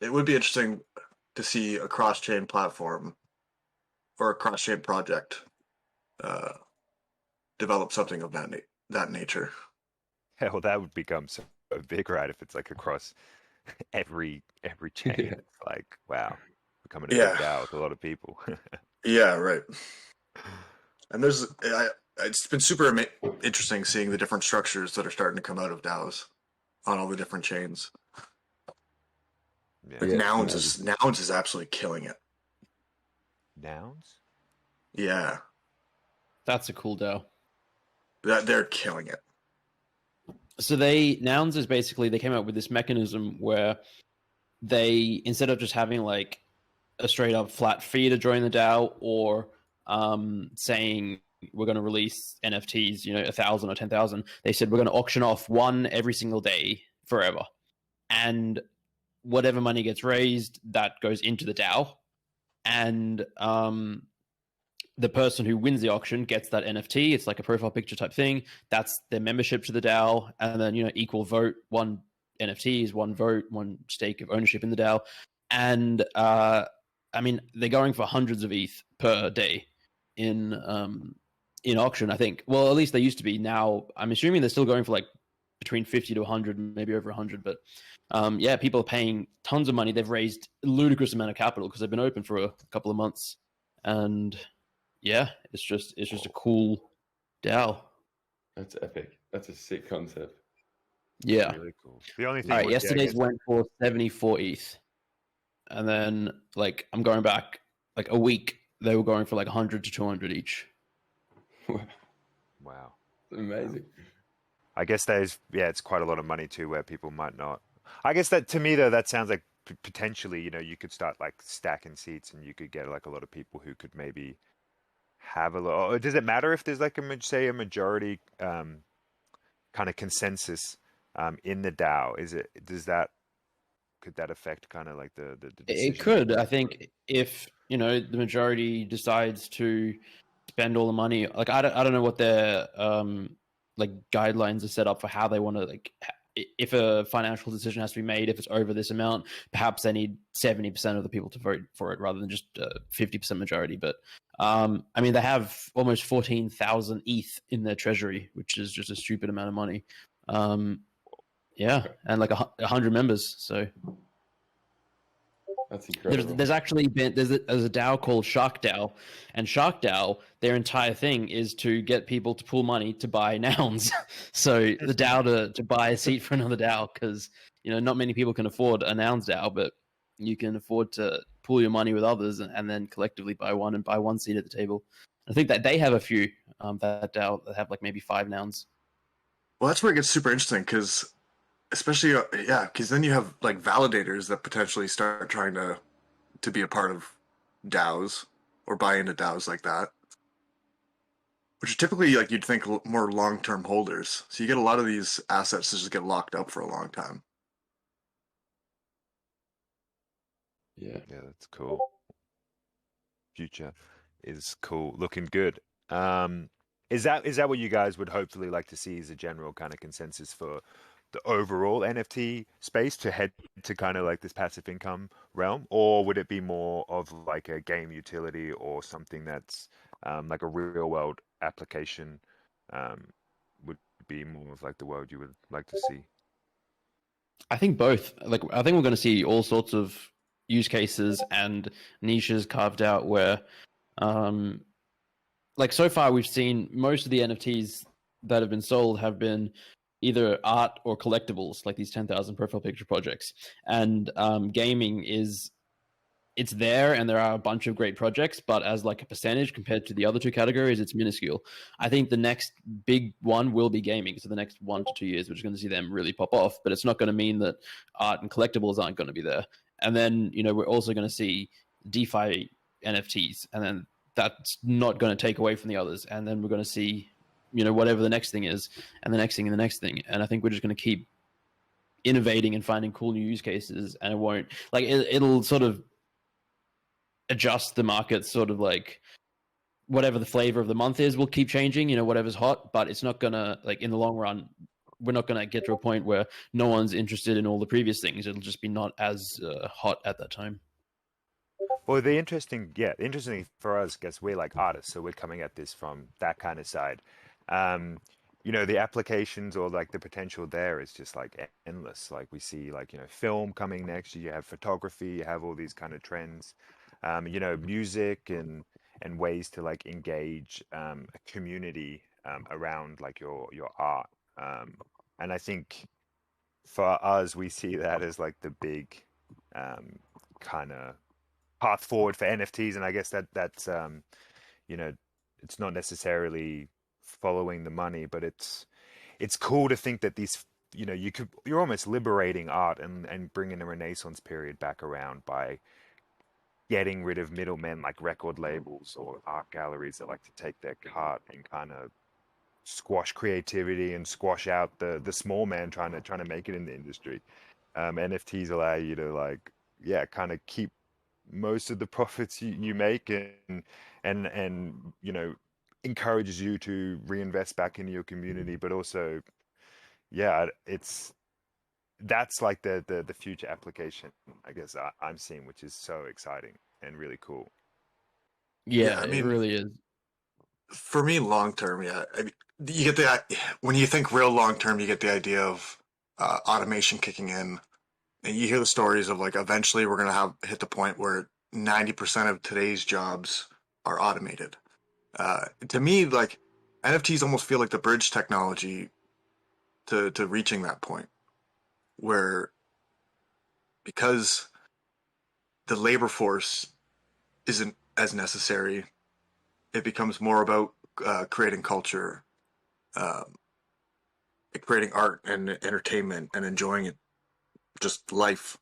Speaker 5: it would be interesting to see a cross-chain platform or a cross-chain project develop something of that nature.
Speaker 2: Yeah, well, that would become so big, right? If it's like across every chain, it's like wow, becoming a big DAO with a lot of people.
Speaker 5: Yeah, right. And it's been super interesting seeing the different structures that are starting to come out of DAOs on all the different chains.
Speaker 2: Yeah.
Speaker 5: Like Nouns is absolutely killing it.
Speaker 2: Nouns?
Speaker 5: Yeah.
Speaker 3: That's a cool DAO.
Speaker 5: They're killing it.
Speaker 3: So Nouns is basically, they came up with this mechanism where they, instead of just having like a straight up flat fee to join the DAO, or saying we're going to release NFTs, 1,000 or 10,000, they said we're going to auction off one every single day forever. And whatever money gets raised, that goes into the DAO. And the person who wins the auction gets that NFT. It's like a profile picture type thing. That's their membership to the DAO. And then, equal vote, one NFT is one vote, one stake of ownership in the DAO. And I mean, they're going for hundreds of ETH per day in auction, I think. Well, at least they used to be. Now, I'm assuming they're still going for like between 50 to 100, maybe over 100. But people are paying tons of money. They've raised a ludicrous amount of capital because they've been open for a couple of months. And yeah, it's just a cool DAO.
Speaker 4: That's epic. That's a sick concept.
Speaker 3: Yeah.
Speaker 2: Really cool. The only thing.
Speaker 3: All right, yesterday's went for 74 ETH. And then, like, I'm going back like a week. They were going for like 100 to 200 each.
Speaker 2: Wow,
Speaker 4: amazing.
Speaker 2: I guess it's quite a lot of money too, where people might not. I guess that to me though, that sounds like potentially, you could start like stacking seats, and you could get like a lot of people who could maybe have a lot. Or does it matter if there's like a majority kind of consensus in the DAO? Could that affect kind of like the decision?
Speaker 3: It could. I think if the majority decides to spend all the money, like I don't know what their like guidelines are set up for how they want to, like, if a financial decision has to be made, if it's over this amount, perhaps they need 70% of the people to vote for it rather than just 50% majority. But I mean, they have almost 14,000 ETH in their treasury, which is just a stupid amount of money. Yeah, and like 100 members. So
Speaker 4: That's incredible.
Speaker 3: There's actually been there's a DAO called Shark DAO, and Shark DAO, their entire thing is to get people to pool money to buy nouns. So the DAO to buy a seat for another DAO, because not many people can afford a nouns DAO, but you can afford to pool your money with others and then collectively buy one seat at the table. I think that they have a few that DAO that have like maybe 5 nouns.
Speaker 5: Well, that's where it gets super interesting because, especially, because then you have like validators that potentially start trying to be a part of DAOs or buy into DAOs like that, which are typically like you'd think more long-term holders. So you get a lot of these assets that just get locked up for a long time.
Speaker 4: Yeah.
Speaker 2: Yeah, that's cool. Future is cool, looking good. Is that what you guys would hopefully like to see as a general kind of consensus for the overall NFT space to head to kind of like this passive income realm, or would it be more of like a game utility or something that's like a real world application would be more of like the world you would like to see?
Speaker 3: I think both. Like, I think we're going to see all sorts of use cases and niches carved out where, like, so far we've seen most of the NFTs that have been sold have been either art or collectibles, like these 10,000 profile picture projects. And gaming it's there, and there are a bunch of great projects, but as like a percentage compared to the other two categories, it's minuscule. I think the next big one will be gaming. So the next 1 to 2 years, we're just going to see them really pop off, but it's not going to mean that art and collectibles aren't going to be there. And then, we're also going to see DeFi NFTs, and then that's not going to take away from the others. And then we're going to see, whatever the next thing is, and the next thing, and the next thing. And I think we're just going to keep innovating and finding cool new use cases, and it won't, like, it'll sort of adjust the market, sort of like whatever the flavor of the month is will keep changing, whatever's hot, but it's not gonna, like, in the long run, we're not gonna get to a point where no one's interested in all the previous things. It'll just be not as hot at that time.
Speaker 2: Well, the interesting for us, guess we're like artists, so we're coming at this from that kind of side. The applications or like the potential there is just like endless. Like we see like, film coming next, you have photography, you have all these kind of trends, music and ways to like engage a community around like your art. And I think for us, we see that as like the big kind of path forward for NFTs. And I guess that's it's not necessarily following the money, but it's cool to think that these, you're almost liberating art and bringing the Renaissance period back around by getting rid of middlemen like record labels or art galleries that like to take their cut and kind of squash creativity and squash out the small man trying to make it in the industry. NFTs allow you to like, kind of keep most of the profits you make and encourages you to reinvest back into your community, but also that's like the future application, I guess I'm seeing, which is so exciting and really cool.
Speaker 3: Yeah,
Speaker 5: I mean,
Speaker 3: it really is.
Speaker 5: For me, long term, you get when you think real long term, you get the idea of automation kicking in, and you hear the stories of like eventually we're gonna hit the point where 90% of today's jobs are automated. To me, like NFTs almost feel like the bridge technology to reaching that point, where because the labor force isn't as necessary, it becomes more about creating culture, creating art and entertainment, and enjoying it, just life.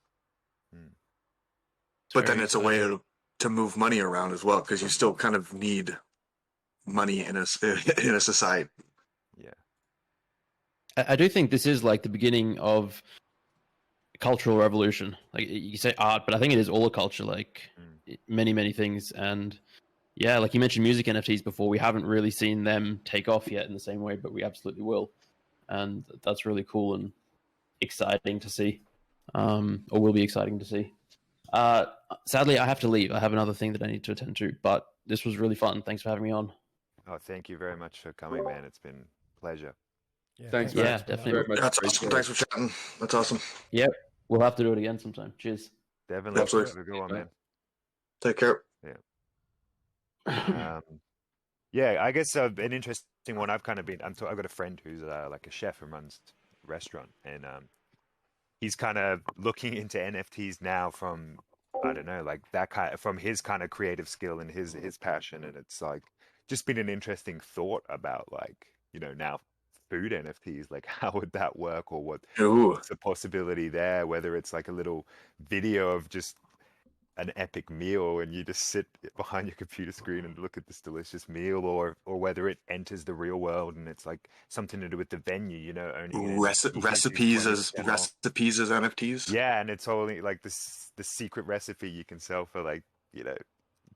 Speaker 5: But then it's a way to move money around as well, because you still kind of need money in a society.
Speaker 2: Yeah,
Speaker 3: I do think this is like the beginning of cultural revolution. Like, you say art, but I think it is all a culture, like many things. And yeah, like you mentioned music NFTs before, we haven't really seen them take off yet in the same way, but we absolutely will. And that's really cool and exciting to see, or will be exciting to see. Sadly, I have to leave. I have another thing that I need to attend to, but this was really fun. Thanks for having me on.
Speaker 2: oh, thank you very much for coming, man. It's been a pleasure.
Speaker 4: Thanks,
Speaker 3: Yeah,
Speaker 4: man.
Speaker 3: definitely.
Speaker 4: Very much
Speaker 5: That's awesome.
Speaker 4: appreciated.
Speaker 5: Thanks for chatting. That's awesome.
Speaker 3: Yep, we'll have to do it again sometime. Cheers.
Speaker 2: Definitely.
Speaker 5: Absolutely.
Speaker 2: Have a good one, man.
Speaker 5: Take care.
Speaker 2: Yeah, I guess an interesting one. I've kind of been. I've got a friend who's like a chef and runs a restaurant, and he's kind of looking into NFTs now from, I don't know, like that kind from his kind of creative skill and his passion, and it's like just been an interesting thought about like, you know, now food NFTs, like how would that work, or
Speaker 5: Ooh.
Speaker 2: what's the possibility there, whether it's like a little video of just an epic meal and you just sit behind your computer screen and look at this delicious meal, or whether it enters the real world and it's like something to do with the venue, you know, owning
Speaker 5: Recipes as NFTs.
Speaker 2: yeah, and it's only like the secret recipe you can sell for like, you know,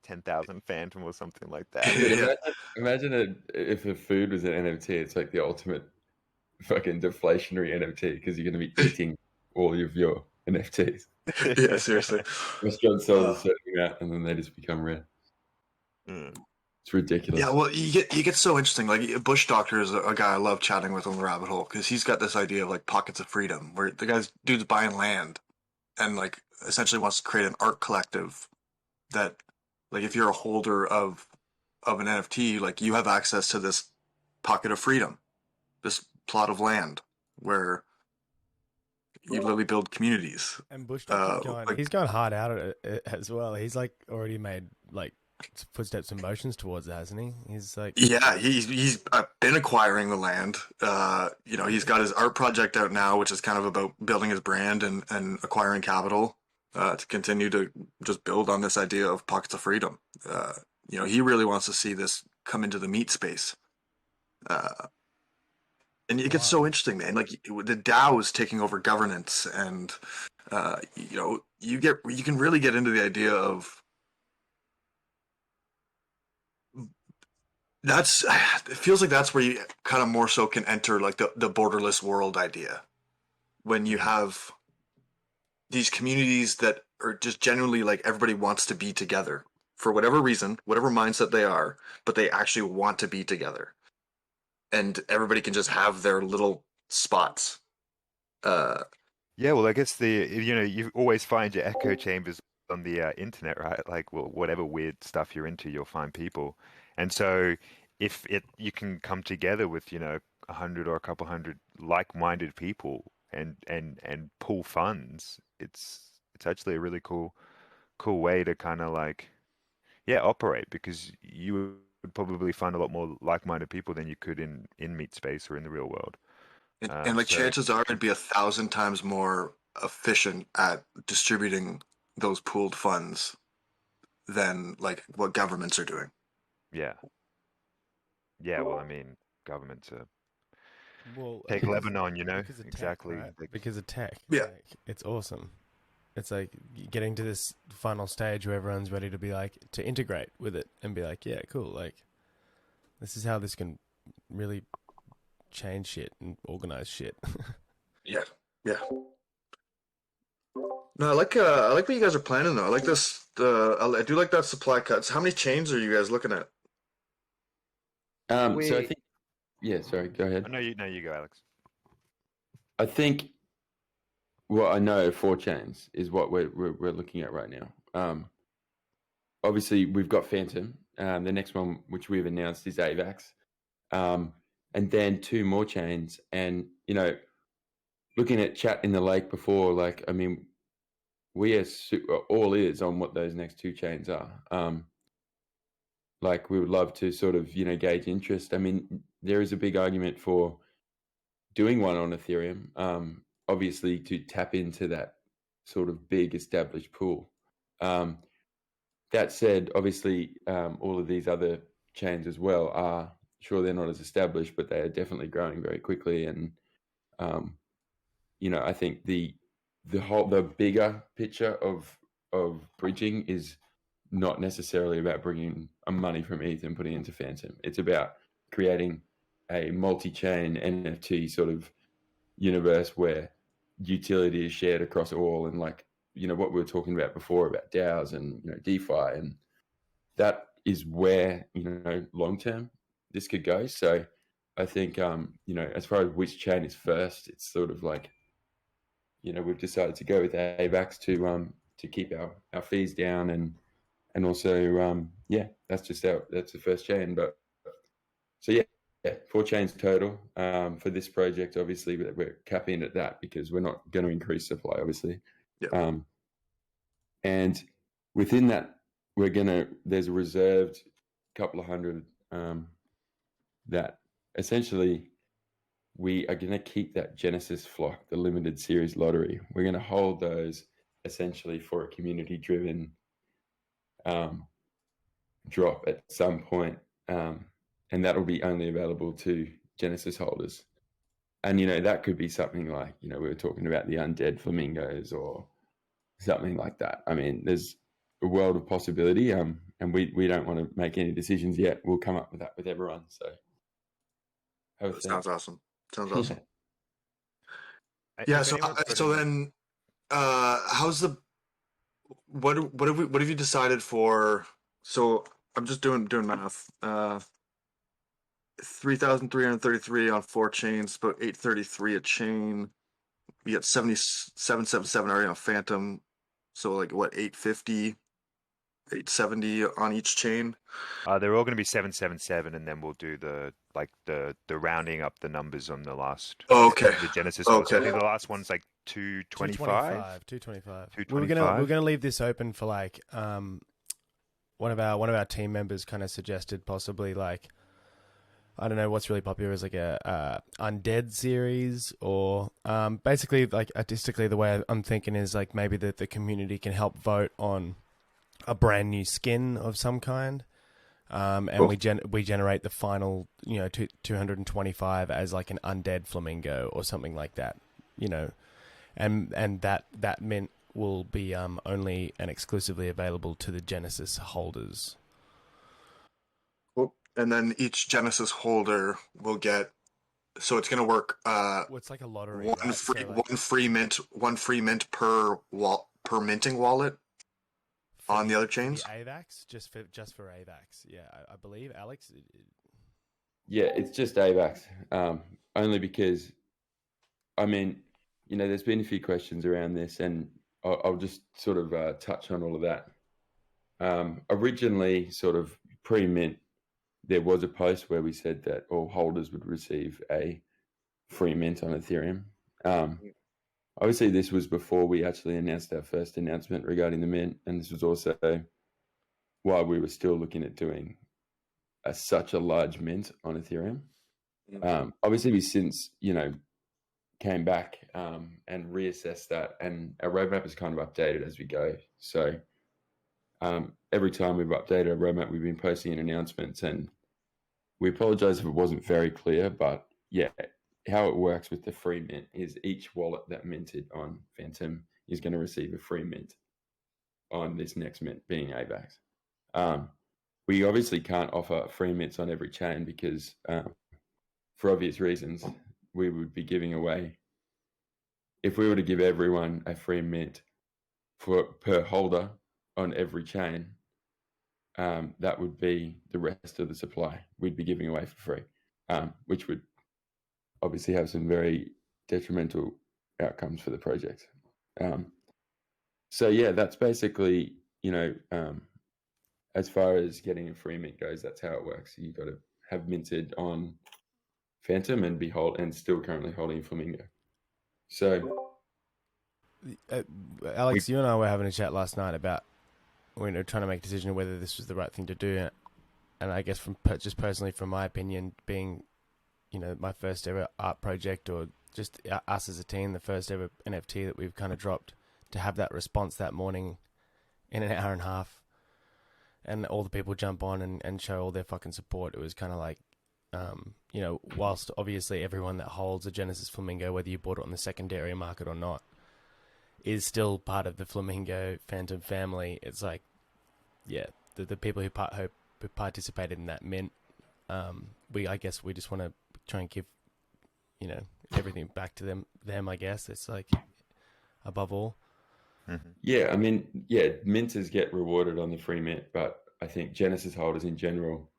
Speaker 2: 10,000 Fantom or something like that.
Speaker 4: Dude, imagine if a food was an NFT. It's like the ultimate fucking deflationary NFT because you're going to be eating all of your NFTs.
Speaker 5: Yeah, seriously.
Speaker 4: Restaurant sells a certain amount and then they just become rare. It's ridiculous.
Speaker 5: Yeah, well, you get so interesting. Like Bush Doctor is a guy I love chatting with on the rabbit hole because he's got this idea of like pockets of freedom, where the dude's buying land and like essentially wants to create an art collective that, like, if you're a holder of an NFT, like you have access to this pocket of freedom, this plot of land where you literally build communities.
Speaker 6: And Bush Doctor's he's going hard out at it as well. He's like already made like footsteps and motions towards it, hasn't he? He's like,
Speaker 5: yeah, he's been acquiring the land. You know, he's got his art project out now, which is kind of about building his brand and acquiring capital to continue to just build on this idea of pockets of freedom. You know, he really wants to see this come into the meat space. And it gets so interesting, man. Like the DAO is taking over governance, and you know, you can really get into the idea of it feels like that's where you kind of more so can enter like the borderless world idea, when you have these communities that are just genuinely like everybody wants to be together for whatever reason, whatever mindset they are, but they actually want to be together. And everybody can just have their little spots.
Speaker 2: Yeah, well, I guess you know, you always find your echo chambers on the internet, right? Like, well, whatever weird stuff you're into, you'll find people. And so if you can come together with, you know, 100 or a couple hundred like-minded people and pool funds, it's actually a really cool way to kind of like, yeah, operate, because you would probably find a lot more like-minded people than you could in meat space or in the real world.
Speaker 5: And like,
Speaker 2: So
Speaker 5: chances are it'd be 1,000 times more efficient at distributing those pooled funds than like what governments are doing.
Speaker 2: yeah. Yeah, well, I mean, governments
Speaker 6: well,
Speaker 2: take Lebanon, you know,
Speaker 6: because of
Speaker 2: exactly.
Speaker 6: tech, right? Because of tech.
Speaker 5: Yeah.
Speaker 6: Like, it's awesome. It's like getting to this final stage where everyone's ready to be like, to integrate with it and be like, yeah, cool. Like, this is how this can really change shit and organize shit.
Speaker 5: Yeah. No, I like what you guys are planning though. I like this. I do like that supply cuts. How many chains are you guys looking at?
Speaker 4: So I think, yeah, sorry, go ahead.
Speaker 2: No, you go, Alex.
Speaker 4: I think what I know 4 chains is what we're looking at right now. Obviously, we've got Fantom. The next one, which we've announced, is AVAX. And then 2 more chains. And, you know, looking at chat in the lake before, like, I mean, we are all ears on what those next 2 chains are. Like, we would love to sort of, you know, gauge interest. I mean, there is a big argument for doing one on Ethereum, obviously to tap into that sort of big established pool. That said, obviously, all of these other chains as well are, sure, they're not as established, but they are definitely growing very quickly. And, you know, I think the bigger picture of bridging is not necessarily about bringing money from ETH and putting it into Fantom. It's about creating a multi-chain NFT sort of universe where utility is shared across all, and like, you know, what we were talking about before about DAOs and, you know, DeFi, and that is where, you know, long term this could go. So I think, you know, as far as which chain is first, it's sort of like, you know, we've decided to go with AVAX to to keep our fees down, and also that's the first chain. But so yeah, 4 chains total for this project. Obviously, we're capping at that because we're not going to increase supply, obviously.
Speaker 5: Yeah.
Speaker 4: And within that, there's a reserved couple of hundred that essentially we are going to keep that Genesis flock, the limited series lottery. We're going to hold those essentially for a community-driven drop at some point, and that will be only available to Genesis holders. And that could be something like we were talking about the undead flamingos or something like that. I mean, there's a world of possibility, and we don't want to make any decisions yet. We'll come up with that with everyone. So
Speaker 5: Sounds awesome. Sounds
Speaker 4: Yeah.
Speaker 5: awesome. Yeah.
Speaker 2: If
Speaker 5: So
Speaker 2: anyone's got
Speaker 5: so
Speaker 2: any-
Speaker 5: then, how's the what have you decided for? So I'm just doing math. 3,333 on 4 chains, about 833 a chain. We got 777 already on Fantom. So like what, 850, 870 on each chain.
Speaker 2: they're all going to be 777, and then we'll do the rounding up the numbers on the last.
Speaker 5: Oh, okay.
Speaker 2: The Genesis one. So I
Speaker 5: Okay.
Speaker 2: think the last one's like 225.
Speaker 6: 225.
Speaker 2: 225.
Speaker 6: We're gonna leave this open for like one of our team members kind of suggested possibly like, I don't know what's really popular is like a undead series, or basically like artistically the way I'm thinking is like maybe that the community can help vote on a brand new skin of some kind, and
Speaker 5: Cool.
Speaker 6: we generate the final 225 as like an undead flamingo or something like that, and that mint will be only and exclusively available to the Genesis holders.
Speaker 5: Cool. And then each Genesis holder will get. So it's gonna work.
Speaker 6: Well, it's like a lottery,
Speaker 5: One
Speaker 6: right?
Speaker 5: free,
Speaker 6: So, like,
Speaker 5: one free mint per minting wallet
Speaker 6: for
Speaker 5: on the other
Speaker 6: for
Speaker 5: chains.
Speaker 6: the AVAX, just for AVAX. Yeah, I believe Alex.
Speaker 4: Yeah, it's just AVAX. Only because, I mean, there's been a few questions around this, and I'll just sort of touch on all of that. Originally, sort of pre-mint, there was a post where we said that all holders would receive a free mint on Ethereum. Obviously, this was before we actually announced our first announcement regarding the mint, and this was also while we were still looking at doing such a large mint on Ethereum. Obviously, we since came back and reassessed that, and our roadmap is kind of updated as we go. So every time we've updated our roadmap, we've been posting in announcements, and we apologize if it wasn't very clear, but yeah, how it works with the free mint is each wallet that minted on Fantom is going to receive a free mint on this next mint, being AVAX. We obviously can't offer free mints on every chain because, for obvious reasons, we would be giving away. If we were to give everyone a free mint per holder on every chain, that would be the rest of the supply we'd be giving away for free, which would obviously have some very detrimental outcomes for the project. So yeah, that's basically, as far as getting a free mint goes, that's how it works. You got to have minted on Fantom and still currently holding Flamingo. So,
Speaker 6: Alex, you and I were having a chat last night about trying to make a decision whether this was the right thing to do, and I guess just personally, from my opinion, being my first ever art project, or just us as a team, the first ever NFT that we've kind of dropped, to have that response that morning in an hour and a half, and all the people jump on and show all their fucking support. It was kind of like, whilst obviously everyone that holds a Genesis Flamingo, whether you bought it on the secondary market or not, is still part of the Flamingo Fantom family. It's like, yeah, the people who participated in that mint, I guess we just want to try and give, everything back to them. I guess it's like above all.
Speaker 2: Mm-hmm.
Speaker 4: Yeah, I mean, yeah, minters get rewarded on the free mint, but I think Genesis holders in general,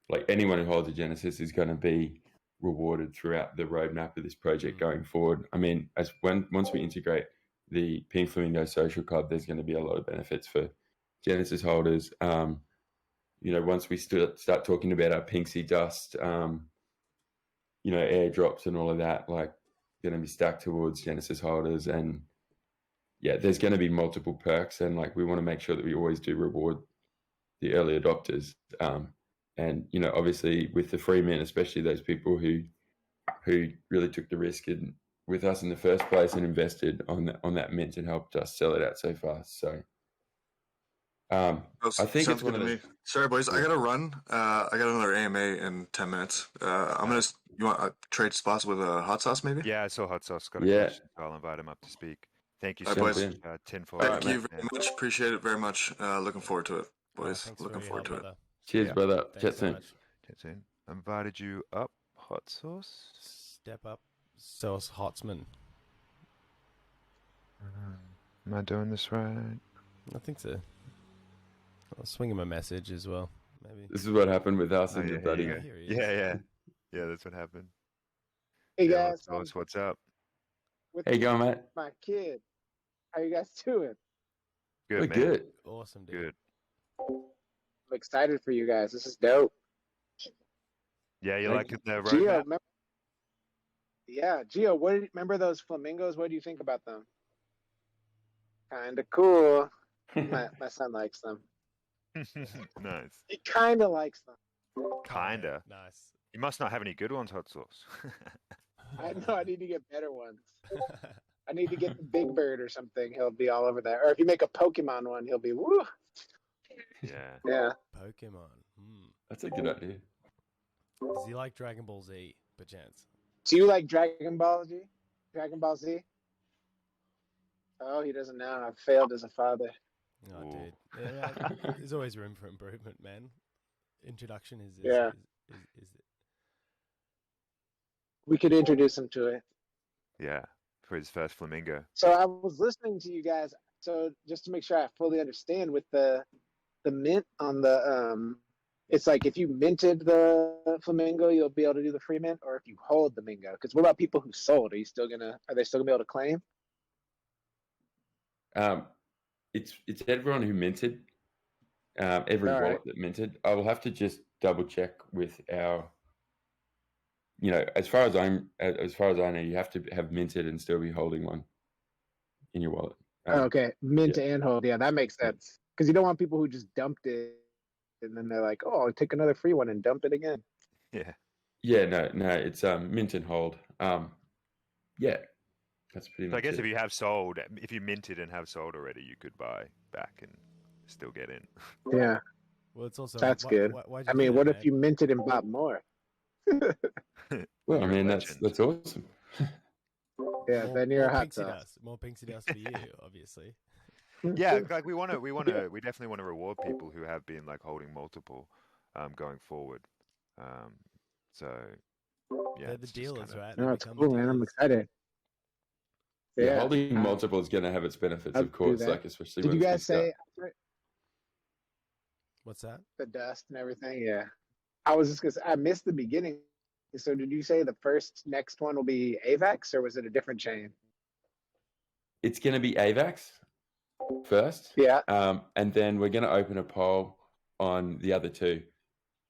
Speaker 4: like anyone who holds a Genesis, is going to be rewarded throughout the roadmap of this project going forward. I mean, once we integrate the Pink Flamingo Social Club, there's going to be a lot of benefits for Genesis holders. Once we start talking about our Pinksy dust, airdrops and all of that, like, going to be stacked towards Genesis holders. And yeah, there's going to be multiple perks, and like, we want to make sure that we always do reward the early adopters. And obviously with the free mint, especially those people who really took the risk with us in the first place and invested on that mint and helped us sell it out so fast. So I think
Speaker 5: sounds
Speaker 4: it's one
Speaker 5: good
Speaker 4: of
Speaker 5: to
Speaker 4: the.
Speaker 5: me. Sorry, boys, I gotta run. I got another AMA in 10 minutes. I'm gonna. You want trade spots with a hot sauce, maybe?
Speaker 2: Yeah, I saw Hot Sauce got a
Speaker 4: Yeah.
Speaker 2: question, so I'll invite him up to speak. Thank you
Speaker 5: All
Speaker 2: so
Speaker 5: right,
Speaker 2: much,
Speaker 5: boys.
Speaker 2: Tinfoil.
Speaker 4: All right,
Speaker 5: Thank you
Speaker 4: mate.
Speaker 5: very much. Appreciate it very much. Looking forward to it, boys.
Speaker 6: Thanks
Speaker 5: Looking
Speaker 6: for your
Speaker 5: forward
Speaker 6: help,
Speaker 5: to it.
Speaker 6: brother.
Speaker 4: Cheers,
Speaker 2: Yeah.
Speaker 4: brother.
Speaker 6: Thanks
Speaker 4: Chat
Speaker 6: so
Speaker 4: soon.
Speaker 6: much.
Speaker 2: Chat soon. Invited you up, Hot Sauce.
Speaker 6: Step up, Sauce Hotsman.
Speaker 2: Am I doing this right?
Speaker 6: I think so. I'll swing him a message as well, maybe.
Speaker 4: This is what happened with us
Speaker 2: Oh,
Speaker 4: and
Speaker 2: yeah,
Speaker 4: the
Speaker 2: here you
Speaker 4: buddy.
Speaker 2: go.
Speaker 6: Here he is.
Speaker 2: Yeah, that's what happened.
Speaker 7: Hey
Speaker 2: Yeah, Hot
Speaker 7: guys,
Speaker 2: Sauce, what's up?
Speaker 7: with
Speaker 4: How you going, mate?
Speaker 7: my kid. How you guys doing?
Speaker 2: Good,
Speaker 4: We're
Speaker 2: man.
Speaker 4: good.
Speaker 6: Awesome, dude.
Speaker 2: Good.
Speaker 7: I'm excited for you guys. This is dope.
Speaker 2: Yeah, you
Speaker 4: Thank
Speaker 2: like the
Speaker 7: Gio,
Speaker 2: roadmap?
Speaker 7: Gio, remember those flamingos? What do you think about them? Kinda cool. My son likes them.
Speaker 2: Nice.
Speaker 7: He kinda likes them.
Speaker 2: Kinda.
Speaker 6: Nice.
Speaker 2: You must not have any good ones, Hot Sauce.
Speaker 7: I know I need to get better ones. I need to get the big bird or something. He'll be all over that. Or if you make a Pokemon one, he'll be woo.
Speaker 2: Yeah.
Speaker 7: Yeah.
Speaker 6: Pokemon.
Speaker 4: That's a good idea.
Speaker 6: Does he like Dragon Ball Z, perchance?
Speaker 7: Do you like Dragon Ball Z? Dragon Ball Z? Oh, he doesn't know. I've failed as a father.
Speaker 6: Oh,
Speaker 2: Ooh.
Speaker 6: dude. Yeah, there's always room for improvement, man. Introduction is
Speaker 7: Yeah.
Speaker 6: is
Speaker 7: We could introduce him to it.
Speaker 2: Yeah. For his first flamingo.
Speaker 7: So I was listening to you guys. So just to make sure I fully understand, with the mint on the it's like if you minted the flamingo, you'll be able to do the free mint, or if you hold the mingo. Because what about people who sold? Are they still gonna be able to claim?
Speaker 4: It's everyone who minted, every
Speaker 7: All
Speaker 4: wallet
Speaker 7: right.
Speaker 4: that minted. I will have to just double check with our. As far as I know, you have to have minted and still be holding one in your wallet.
Speaker 7: Okay, mint
Speaker 4: yeah.
Speaker 7: and hold. Yeah, that makes sense. Because you don't want people who just dumped it and then they're like, "Oh, I'll take another free one and dump it again."
Speaker 2: Yeah.
Speaker 4: Yeah, no, it's mint and hold. Yeah, that's pretty
Speaker 2: So I
Speaker 4: much
Speaker 2: guess
Speaker 4: it.
Speaker 2: if you minted and have sold already, you could buy back and still get in.
Speaker 7: Yeah,
Speaker 6: well, it's also
Speaker 7: that's good.
Speaker 6: why'd
Speaker 7: I
Speaker 6: you
Speaker 7: mean,
Speaker 6: do
Speaker 7: what
Speaker 6: that,
Speaker 7: if you minted and bought more?
Speaker 4: Well, I
Speaker 2: You're a
Speaker 4: mean,
Speaker 2: legend.
Speaker 4: that's awesome.
Speaker 7: Yeah, then you're a hot
Speaker 6: pixie
Speaker 7: sauce.
Speaker 6: dust. More pixie dust for you, obviously.
Speaker 2: Yeah, like we definitely want to reward people who have been like holding multiple, going forward. So yeah,
Speaker 6: They're the
Speaker 2: it's just
Speaker 6: dealers,
Speaker 2: kinda-
Speaker 6: right?
Speaker 7: No,
Speaker 6: They
Speaker 7: it's
Speaker 6: become
Speaker 7: cool,
Speaker 6: the
Speaker 7: man. I'm
Speaker 6: dealers.
Speaker 7: excited.
Speaker 4: Yeah, holding
Speaker 7: I-
Speaker 4: multiple is going to have its benefits,
Speaker 7: I'll
Speaker 4: of
Speaker 7: do
Speaker 4: course.
Speaker 7: that.
Speaker 4: Like especially
Speaker 7: Did you
Speaker 4: once we
Speaker 7: guys
Speaker 4: start.
Speaker 7: say
Speaker 6: What's that?
Speaker 7: the dust and everything? Yeah, I was just gonna say, I missed the beginning. So did you say the next one will be AVAX, or was it a different chain?
Speaker 4: It's going to be AVAX first.
Speaker 7: Yeah.
Speaker 4: And then we're going to open a poll on the other two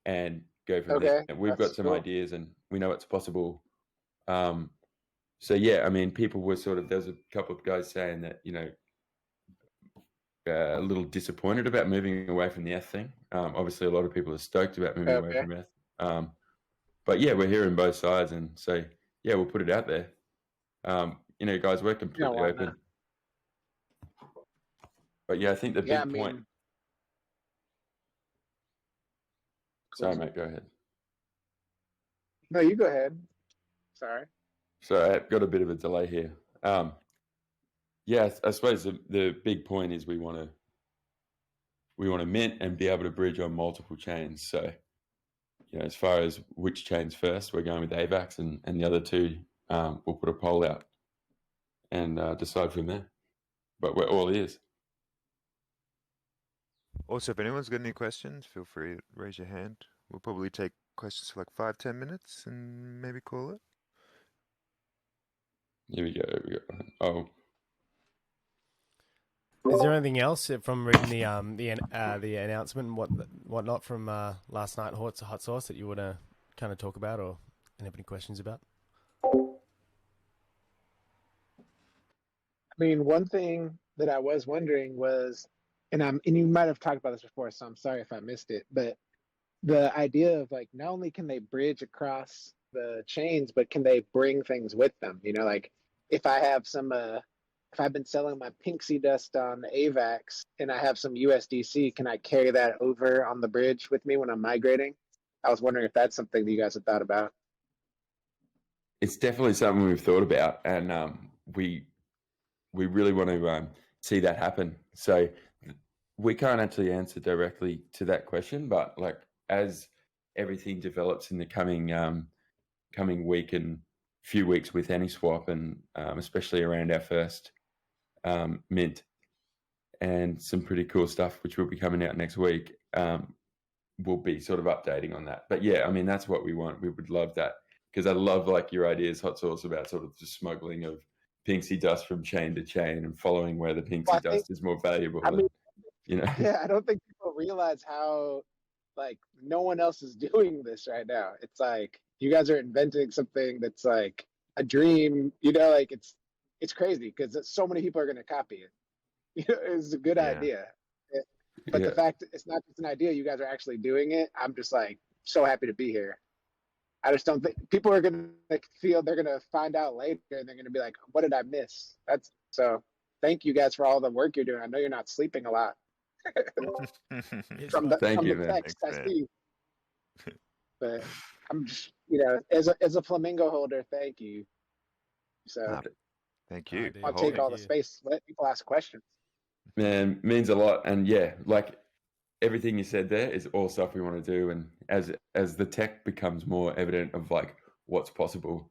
Speaker 4: and go from
Speaker 7: Okay,
Speaker 4: there. We've
Speaker 7: that's
Speaker 4: got some
Speaker 7: cool.
Speaker 4: ideas and we know it's possible. So yeah, I mean, people were there's a couple of guys saying that, a little disappointed about moving away from the ETH thing. Obviously, a lot of people are stoked about moving away
Speaker 7: Okay.
Speaker 4: from ETH. But yeah, we're hearing both sides, and so yeah, we'll put it out there. Guys, we're completely
Speaker 7: why
Speaker 4: open.
Speaker 7: not?
Speaker 4: But yeah, I think the
Speaker 7: Yeah,
Speaker 4: big point.
Speaker 7: Cool.
Speaker 4: Sorry, mate. Go ahead.
Speaker 7: No, you go ahead. Sorry.
Speaker 4: So I've got a bit of a delay here. Yeah, I suppose the big point is we want to mint and be able to bridge on multiple chains. So, as far as which chains first, we're going with AVAX, and the other two, we'll put a poll out and decide from there. But we're all ears.
Speaker 2: Also, if anyone's got any questions, feel free to raise your hand. We'll probably take questions for like 5-10 minutes and maybe call it.
Speaker 4: Here we go. Oh,
Speaker 6: Is there anything else from reading the announcement and whatnot from last night, Hot Sauce, that you want to kind of talk about or have any questions about?
Speaker 7: I mean, one thing that I was wondering was, and you might have talked about this before, so I'm sorry if I missed it, but the idea of like not only can they bridge across the chains, but can they bring things with them? You know, like if I have some if I've been selling my Pinksy dust on AVAX and I have some USDC, can I carry that over on the bridge with me when I'm migrating? I was wondering if that's something that you guys have thought about.
Speaker 4: It's definitely something we've thought about, and we really want to see that happen. So we can't actually answer directly to that question, but like as everything develops in the coming week and few weeks with AnySwap, and especially around our first mint and some pretty cool stuff which will be coming out next week, we'll be sort of updating on that. But yeah, I mean, that's what we want. We would love that, because I love like your ideas, Hot Sauce, about sort of the smuggling of Pinksy dust from chain to chain and following where the Pinksy dust is more valuable.
Speaker 7: I mean,
Speaker 4: you know,
Speaker 7: yeah, I don't think people realize how like no one else is doing this right now. It's like you guys are inventing something that's like a dream, you know, like it's crazy because so many people are going to copy it. You know, it's a good idea. But the fact it's not just an idea, you guys are actually doing it. I'm just like so happy to be here. I just don't think people are going to feel they're going to find out later and they're going to be like, what did I miss? That's so thank you guys for all the work you're doing. I know you're not sleeping a lot. From the text I see. But I'm just, you know, as a Flamingo holder, thank you. So
Speaker 2: thank you.
Speaker 7: I'll take all the space. Let people ask questions.
Speaker 4: Man, means a lot. And yeah, like everything you said there is all stuff we want to do. And as the tech becomes more evident of like what's possible,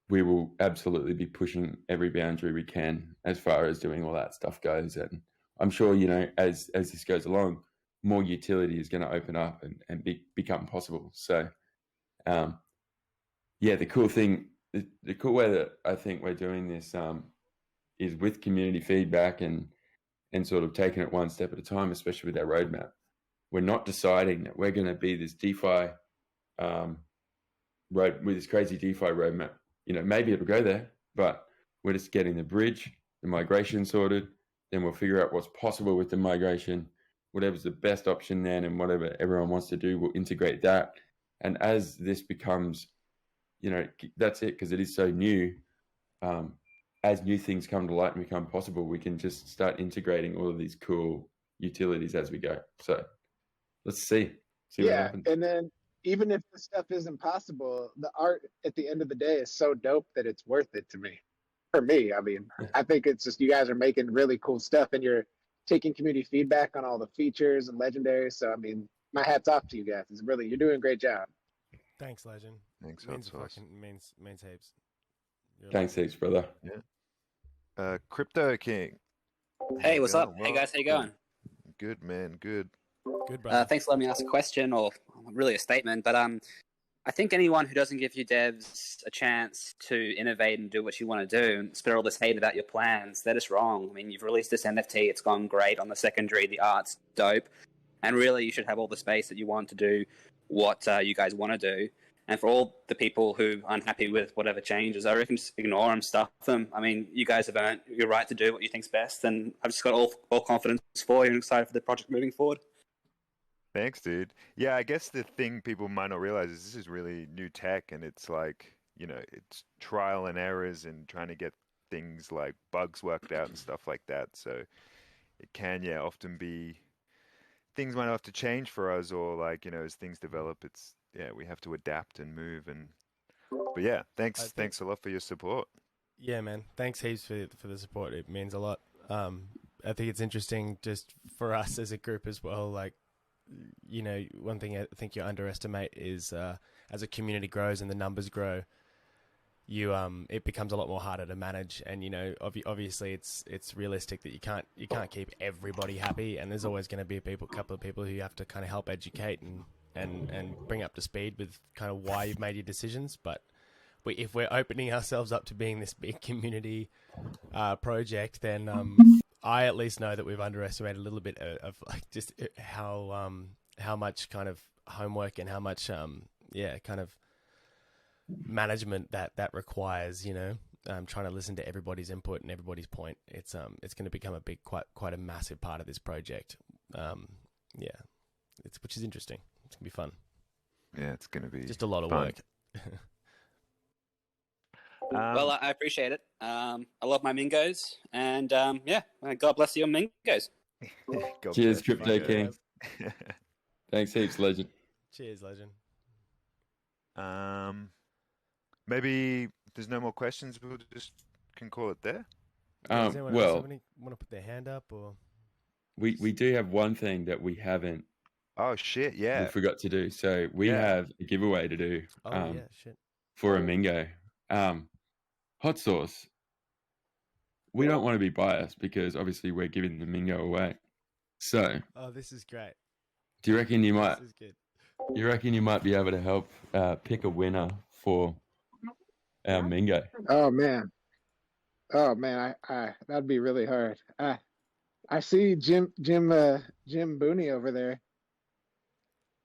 Speaker 4: we will absolutely be pushing every boundary we can as far as doing all that stuff goes. And I'm sure, you know, as this goes along, more utility is going to open up and become possible. So, yeah, the cool thing, the cool way that I think we're doing this is with community feedback and sort of taking it one step at a time, especially with our roadmap. We're not deciding that we're going to be this DeFi with this crazy DeFi roadmap. You know, maybe it'll go there, but we're just getting the bridge, the migration sorted. Then we'll figure out what's possible with the migration, whatever's the best option then, and whatever everyone wants to do, we'll integrate that. And as this becomes, you know, that's it, because it is so new. As new things come to light and become possible, we can just start integrating all of these cool utilities as we go. So let's see what happens.
Speaker 7: And then even if this stuff isn't possible, the art at the end of the day is so dope that it's worth it to me. For me, I mean, I think it's just you guys are making really cool stuff and you're taking community feedback on all the features and legendaries. So I mean, my hat's off to you guys. It's really, you're doing a great job.
Speaker 6: Thanks, Legend.
Speaker 2: Thanks,
Speaker 6: means heaps.
Speaker 4: Thanks heaps, brother.
Speaker 2: Yeah. Crypto King.
Speaker 8: Hey, what's up? Hey guys, how you going?
Speaker 2: Good, man. Good.
Speaker 6: Good, brother.
Speaker 8: Thanks for letting me ask a question, or really a statement. But I think anyone who doesn't give you devs a chance to innovate and do what you want to do and spread all this hate about your plans, they're just wrong. I mean, you've released this NFT, it's gone great on the secondary, the art's dope, and really you should have all the space that you want to do what you guys want to do. And for all the people who are unhappy with whatever changes, I reckon just ignore them, stuff them. I mean, you guys have earned your right to do what you think's best, and I've just got all confidence for you and excited for the project moving forward.
Speaker 2: Thanks, dude. Yeah, I guess the thing people might not realize is this is really new tech, and it's like, you know, it's trial and errors and trying to get things like bugs worked out and stuff like that. So it can, often be things might have to change for us, or like, you know, as things develop, we have to adapt and move. But yeah, thanks a lot for your support.
Speaker 6: Yeah, man. Thanks heaps for the support. It means a lot. I think it's interesting just for us as a group as well. Like, you know, one thing I think you underestimate is as a community grows and the numbers grow, it becomes a lot more harder to manage. And you know, obviously, it's realistic that you can't keep everybody happy, and there's always going to be a couple of people who you have to kind of help educate and bring up to speed with kind of why you've made your decisions. But if we're opening ourselves up to being this big community project, then I at least know that we've underestimated a little bit of like just how much kind of homework and how much kind of management that requires. Trying to listen to everybody's input and everybody's point. It's going to become a quite a massive part of this project. Which is interesting. It's gonna be fun.
Speaker 2: Yeah, it's going to be
Speaker 6: Just a lot of
Speaker 2: fun.
Speaker 6: work.
Speaker 8: Well, I appreciate it. I love my Mingos, and God bless your Mingos.
Speaker 2: God
Speaker 4: Cheers,
Speaker 2: bless you
Speaker 4: Crypto
Speaker 2: guys.
Speaker 4: King. Thanks heaps, legend.
Speaker 6: Cheers, legend.
Speaker 2: Maybe if there's no more questions, we'll just can call it there.
Speaker 6: Does anyone else
Speaker 4: Well,
Speaker 6: want to put their hand up or?
Speaker 4: we do have one thing that we haven't.
Speaker 2: Oh shit!
Speaker 4: We
Speaker 2: Yeah.
Speaker 4: forgot to do. So we
Speaker 2: Yeah.
Speaker 4: have a giveaway to do.
Speaker 6: Oh yeah, shit.
Speaker 4: For a Mingo. Hot sauce. We don't want to be biased because obviously we're giving the Mingo away. So,
Speaker 6: Oh, this is great.
Speaker 4: do you reckon you might?
Speaker 6: This is good.
Speaker 4: You reckon you might be able to help pick a winner for our Mingo?
Speaker 7: Oh man, I that'd be really hard. I see Jim Booney over there.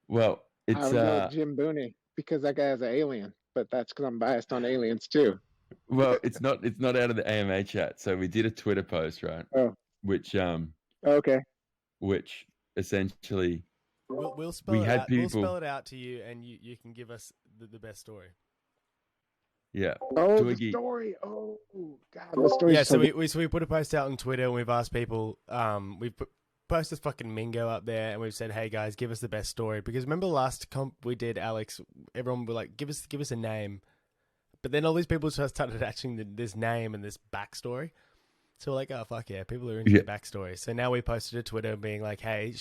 Speaker 4: Well,
Speaker 7: I
Speaker 4: it's
Speaker 7: would go with Jim Booney because that guy is an alien, but that's because I'm biased on aliens too.
Speaker 4: well, it's not out of the AMA chat. So we did a Twitter post, right?
Speaker 7: Oh,
Speaker 4: Which
Speaker 7: okay.
Speaker 4: which essentially
Speaker 6: We'll spell
Speaker 4: we
Speaker 6: it
Speaker 4: had
Speaker 6: out. We'll
Speaker 4: people.
Speaker 6: spell it out to you, and you can give us the best story.
Speaker 4: Yeah.
Speaker 7: Oh, the
Speaker 4: Twiggy.
Speaker 7: story. Oh, God, the story.
Speaker 6: Yeah, so we put a post out on Twitter, and we've asked people. We've posted fucking Mingo up there, and we've said, "Hey guys, give us the best story." Because remember last comp we did, Alex, everyone were like, "Give us a name," but then all these people just started attaching this name and this backstory. So we're like, "Oh fuck yeah, people are into the backstory." So now we posted a Twitter being like, "Hey,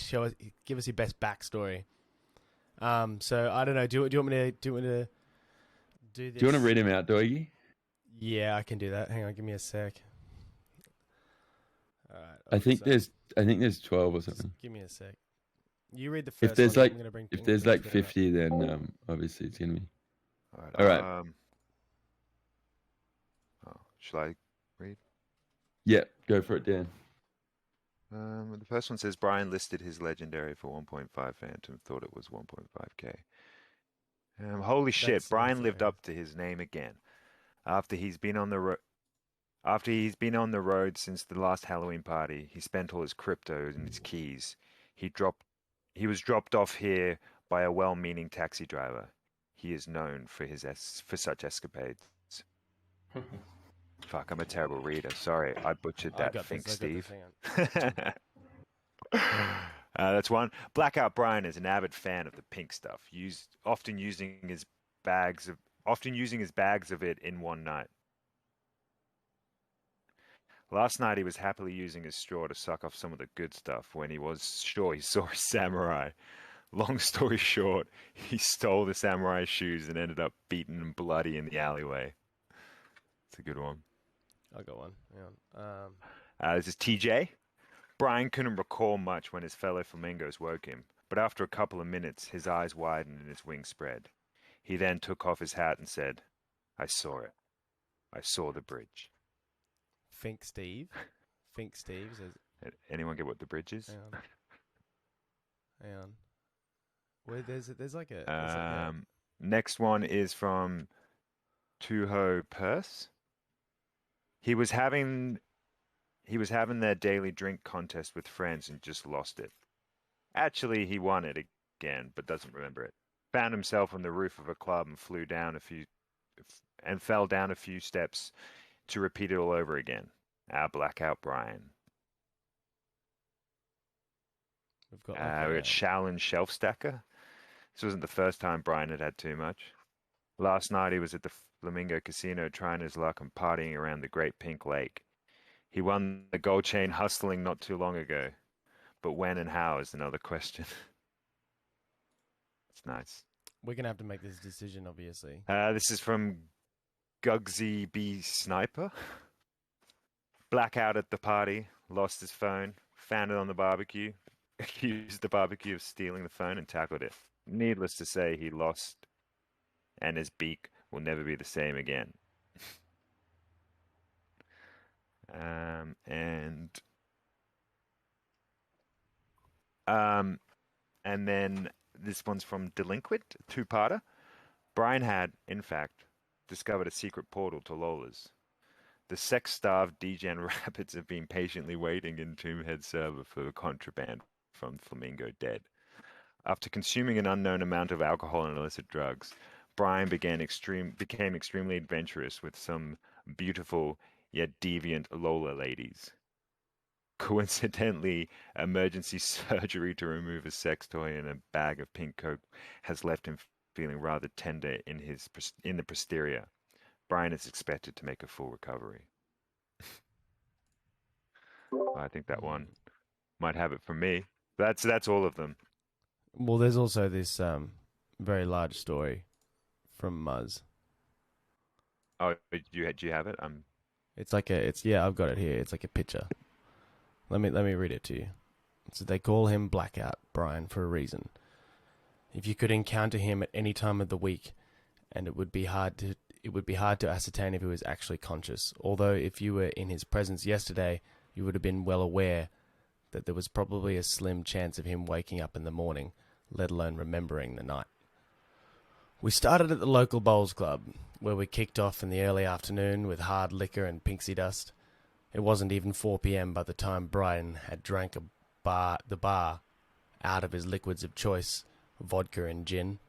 Speaker 6: give us your best backstory." So I don't know. Do you want me to do this?
Speaker 4: Do you want to read him out, Doggy?
Speaker 6: Yeah, I can do that. Hang on, give me a sec. All right.
Speaker 4: I think there's 12 or something.
Speaker 6: Give me a sec. You read the first
Speaker 4: If there's
Speaker 6: one.
Speaker 4: like
Speaker 6: I'm gonna bring,
Speaker 4: if
Speaker 6: I'm
Speaker 4: there's
Speaker 6: gonna
Speaker 4: like
Speaker 6: bring Twitter up.
Speaker 4: 50, then obviously it's gonna be.
Speaker 2: All right.
Speaker 4: All right.
Speaker 2: Shall I read?
Speaker 4: Yeah, go for it, Dan.
Speaker 2: The first one says Brian listed his legendary for 1.5 Fantom, thought it was 1.5k. Holy shit!
Speaker 6: That's
Speaker 2: Brian lived
Speaker 6: okay.
Speaker 2: up to his name again. After he's been on the road since the last Halloween party, he spent all his crypto and his keys. He was dropped off here by a well-meaning taxi driver. He is known for such escapades. Fuck, I'm a terrible reader. Sorry, I butchered that. Think, Steve. That's one. Blackout Brian is an avid fan of the pink stuff, often using his bags of it in one night. Last night he was happily using his straw to suck off some of the good stuff when he was sure he saw a samurai. Long story short, he stole the samurai shoes and ended up beaten and bloody in the alleyway. It's a good one.
Speaker 6: I got one. Hang on.
Speaker 2: This is TJ. Brian couldn't recall much when his fellow flamingos woke him, but after a couple of minutes, his eyes widened and his wings spread. He then took off his hat and said, "I saw it. I saw the bridge."
Speaker 6: Think Steve says.
Speaker 2: Anyone get what the bridge is?
Speaker 6: Hang on. Wait, there's like a.
Speaker 2: Next one is from Tuho Purse. He was having their daily drink contest with friends and just lost it. Actually, he won it again, but doesn't remember it. Found himself on the roof of a club and fell down a few steps to repeat it all over again. Our Blackout Brian.
Speaker 6: We've got
Speaker 2: we got Shaolin Shelf Stacker. This wasn't the first time Brian had too much. Last night he was at the Flamingo Casino trying his luck and partying around the Great Pink Lake. He won the gold chain hustling not too long ago, but when and how is another question. It's nice.
Speaker 6: We're gonna have to make this decision, obviously.
Speaker 2: This is from Gugsy B Sniper. Blackout at the party, lost his phone, found it on the barbecue, accused the barbecue of stealing the phone and tackled it. Needless to say, he lost, and his beak will never be the same again. And And then this one's from Delinquent, two-parter. Brian had, in fact, discovered a secret portal to Lola's. The sex-starved degen rapids have been patiently waiting in Tombhead server for the contraband from Flamingo Dead. After consuming an unknown amount of alcohol and illicit drugs, Brian became extremely adventurous with some beautiful yet deviant Lola ladies. Coincidentally, emergency surgery to remove a sex toy and a bag of pink coke has left him feeling rather tender in the posterior. Brian is expected to make a full recovery. I think that one might have it from me. That's all of them.
Speaker 6: Well, there's also this very large story from Muzz.
Speaker 2: Oh, do you have it?
Speaker 6: I've got it here. It's like a picture. Let me read it to you. So they call him Blackout Brian for a reason. If you could encounter him at any time of the week, and it would be hard to ascertain if he was actually conscious. Although if you were in his presence yesterday, you would have been well aware that there was probably a slim chance of him waking up in the morning, let alone remembering the night. We started at the local bowls club, where we kicked off in the early afternoon with hard liquor and pixie dust. It wasn't even 4 p.m. by the time Brian had drank the bar out of his liquids of choice, vodka and gin.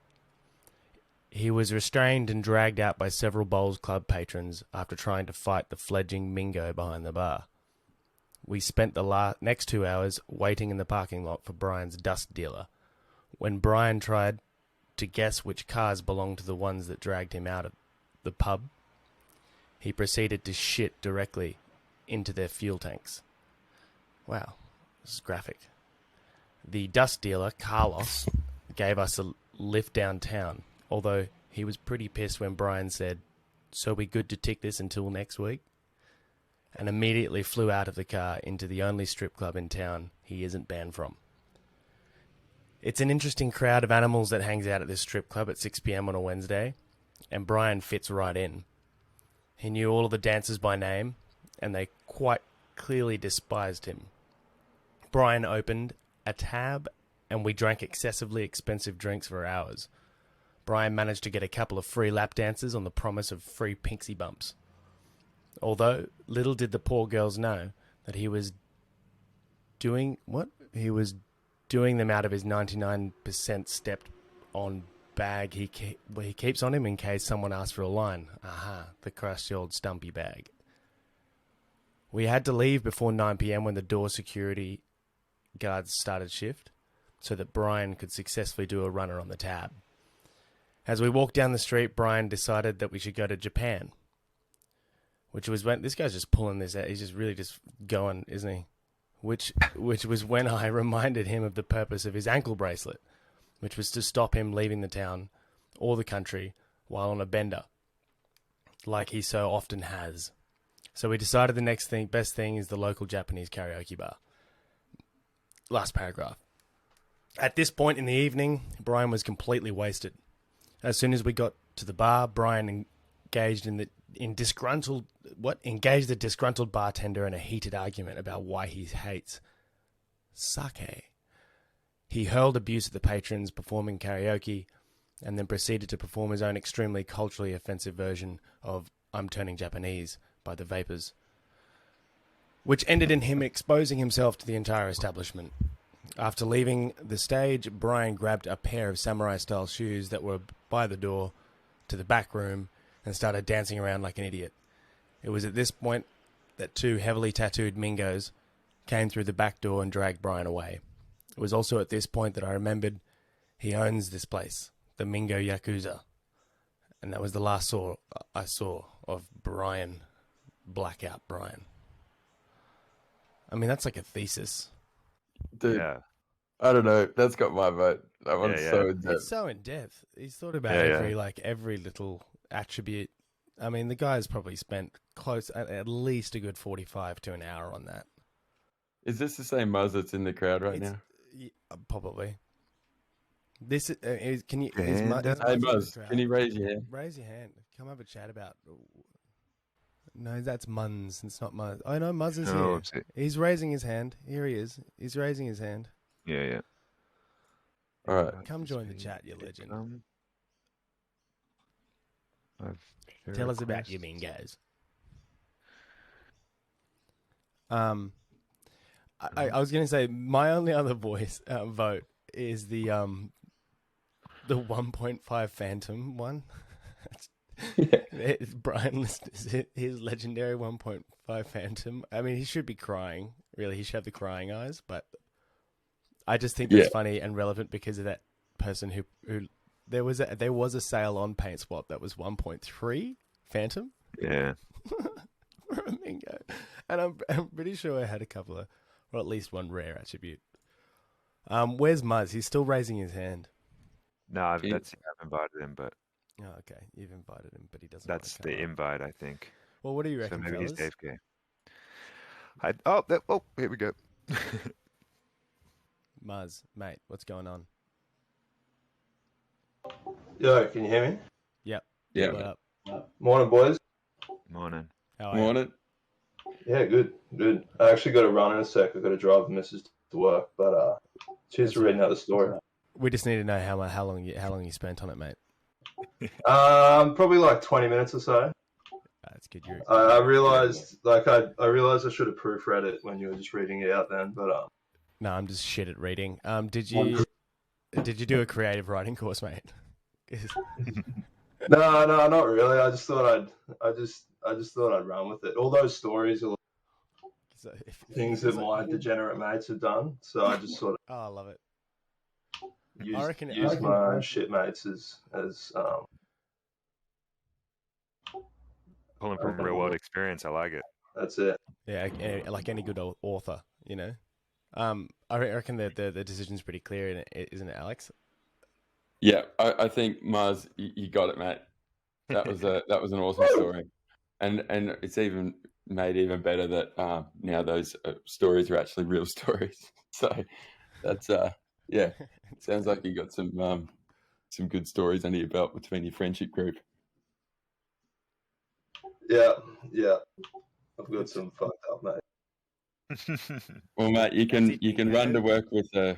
Speaker 6: He was restrained and dragged out by several bowls club patrons after trying to fight the fledgling Mingo behind the bar. We spent the next 2 hours waiting in the parking lot for Brian's dust dealer. When Brian tried to guess which cars belonged to the ones that dragged him out of the pub, he proceeded to shit directly into their fuel tanks. Wow, this is graphic. The dust dealer, Carlos, gave us a lift downtown, although he was pretty pissed when Brian said, "So we good to tick this until next week?" and immediately flew out of the car into the only strip club in town he isn't banned from. It's an interesting crowd of animals that hangs out at this strip club at 6 p.m. on a Wednesday, and Brian fits right in. He knew all of the dancers by name, and they quite clearly despised him. Brian opened a tab, and we drank excessively expensive drinks for hours. Brian managed to get a couple of free lap dances on the promise of free pixie bumps. Although, little did the poor girls know that he was doing them out of his 99% stepped on bag he keeps on him in case someone asks for a line. Aha, the crusty old stumpy bag. We had to leave before 9 p.m. when the door security guards started shift, so that Brian could successfully do a runner on the tab. As we walked down the street, Brian decided that we should go to Japan, which was when this guy's just pulling this out. He's just really just going, isn't he? Which was when I reminded him of the purpose of his ankle bracelet, which was to stop him leaving the town or the country while on a bender, like he so often has. So we decided the best thing is the local Japanese karaoke bar. Last paragraph. At this point in the evening, Brian was completely wasted. As soon as we got to the bar, Brian engaged the disgruntled bartender in a heated argument about why he hates sake. He hurled abuse at the patrons performing karaoke, and then proceeded to perform his own extremely culturally offensive version of "I'm Turning Japanese" by the Vapors, which ended in him exposing himself to the entire establishment. After leaving the stage, Brian grabbed a pair of samurai-style shoes that were by the door to the back room and started dancing around like an idiot. It was at this point that 2 heavily tattooed Mingos came through the back door and dragged Brian away. It was also at this point that I remembered he owns this place, the Mingo Yakuza. And that was the last I saw of Brian, Blackout Brian. I mean, that's like a thesis.
Speaker 4: Dude,
Speaker 2: Yeah.
Speaker 4: I don't know. That's got my vote. That one's
Speaker 2: yeah.
Speaker 4: so in-depth.
Speaker 6: It's so in depth. He's thought about
Speaker 2: Yeah,
Speaker 6: every little attribute. I mean, the guy's probably spent at least a good 45 to an hour on that.
Speaker 4: Is this the same Muzz that's in the crowd right
Speaker 6: It's-
Speaker 4: now?
Speaker 6: Probably. This is. Can you?
Speaker 2: Hey,
Speaker 6: Is
Speaker 4: Hey
Speaker 6: Muzz in the
Speaker 4: Muzz,
Speaker 6: crowd?
Speaker 4: can you raise your hand?
Speaker 6: Raise your hand. Come have a chat about. No, that's Muns. It's not Muzz. Oh no, Muzz is
Speaker 2: No,
Speaker 6: here.
Speaker 2: it's it.
Speaker 6: He's raising his hand. Here he is. He's raising his hand.
Speaker 2: Yeah.
Speaker 4: All right.
Speaker 6: Come join the chat, you legend.
Speaker 2: Share
Speaker 6: Tell us about your
Speaker 2: requests.
Speaker 6: mingos. I was going to say my only other voice vote is the 1.5 Fantom one. It's Brian listed his legendary 1.5 Fantom. I mean, he should be crying. Really, he should have the crying eyes. But I just think that's funny and relevant because of that person who there was a sale on PaintSwap that was 1.3 Fantom.
Speaker 2: Yeah.
Speaker 6: For a Mingo, and I'm pretty sure I had a couple of, or at least one rare attribute. Where's Muzz? He's still raising his hand.
Speaker 2: No, I've invited him, but
Speaker 6: Oh, okay. You've invited him, but he doesn't.
Speaker 2: that's
Speaker 6: want to
Speaker 2: the invite, I think.
Speaker 6: Well, what do you
Speaker 2: So
Speaker 6: reckon,
Speaker 2: maybe
Speaker 6: fellas?
Speaker 2: he's Dave K. Here we go.
Speaker 6: Muzz, mate, what's going on?
Speaker 9: Yo, can you hear me?
Speaker 6: Yep.
Speaker 4: Yeah.
Speaker 6: What up?
Speaker 9: Morning, boys.
Speaker 2: Morning.
Speaker 6: How are you?
Speaker 4: Morning.
Speaker 9: Yeah, good. I actually got to run in a sec. I got to drive the missus to work, but cheers for reading out the story.
Speaker 6: We just need to know how long you spent on it, mate.
Speaker 9: Probably like 20 minutes or so.
Speaker 6: That's good.
Speaker 9: I realized, I realized I should have proofread it when you were just reading it out then, but
Speaker 6: No, I'm just shit at reading. Did you do a creative writing course, mate?
Speaker 9: no, not really. I just thought I'd run with it. All those stories are things that my degenerate mates have done, so I just sort
Speaker 6: of I love it.
Speaker 9: Use my shit mates as
Speaker 2: pulling from real world experience. I like it.
Speaker 9: That's it.
Speaker 6: Yeah, like any good author, you know. I reckon that the decision's pretty clear, isn't it, Alex?
Speaker 4: Yeah, I think Mars, you got it, mate. That was an awesome story, and it's even made even better that now those stories are actually real stories. So that's yeah, sounds like you got some good stories under your belt between your friendship group.
Speaker 9: Yeah, I've got some fucked up, mate.
Speaker 4: Well, mate, you can run to work with a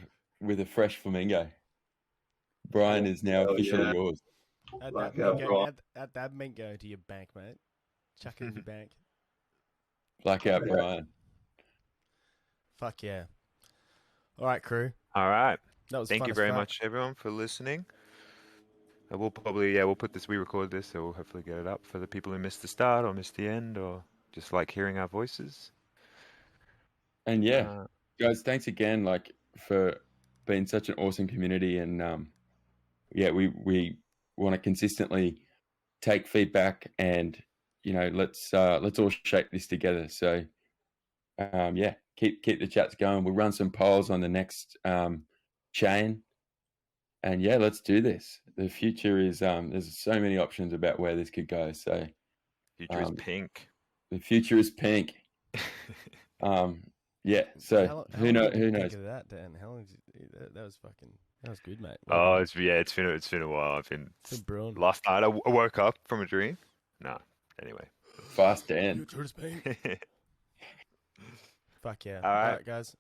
Speaker 4: fresh flamingo. Brian is now officially yours.
Speaker 6: Add that Mingo to your bank, mate. Chuck it in your bank.
Speaker 4: Blackout Brian.
Speaker 6: Fuck yeah. All right, crew.
Speaker 2: All right.
Speaker 6: That was
Speaker 2: Thank you very much, everyone, for listening. We'll probably, we'll put this, we record this, so we'll hopefully get it up for the people who missed the start or missed the end or just like hearing our voices.
Speaker 4: And guys, thanks again, like, for being such an awesome community. And we want to consistently take feedback and, let's all shape this together. So, keep the chats going. We'll run some polls on the next chain. And let's do this. The future is there's so many options about where this could go. So
Speaker 2: future is pink.
Speaker 4: The future is pink. So who knows?
Speaker 6: Think of that, Dan. How long? That was good, mate.
Speaker 2: Well, it's been a while. I've been last night. I woke up from a dream. No, anyway.
Speaker 4: Fast Dan.
Speaker 6: Future is pink. Fuck yeah!
Speaker 2: All right,
Speaker 6: guys.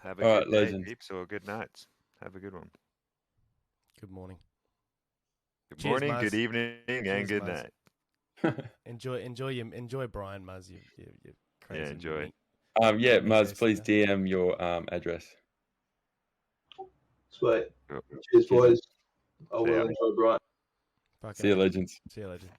Speaker 2: Have a good day, peeps, or good nights. Have a good one.
Speaker 6: Good morning.
Speaker 2: Good morning, Muzz. Good evening, and good
Speaker 6: Muzz.
Speaker 2: night.
Speaker 6: Enjoy Brian, Muzz. You're crazy.
Speaker 2: Yeah, enjoy.
Speaker 4: Muzz, please DM your address.
Speaker 9: Sweet. Cheers, boys. I will enjoy Brian.
Speaker 4: See you, legends.
Speaker 6: See you, legend.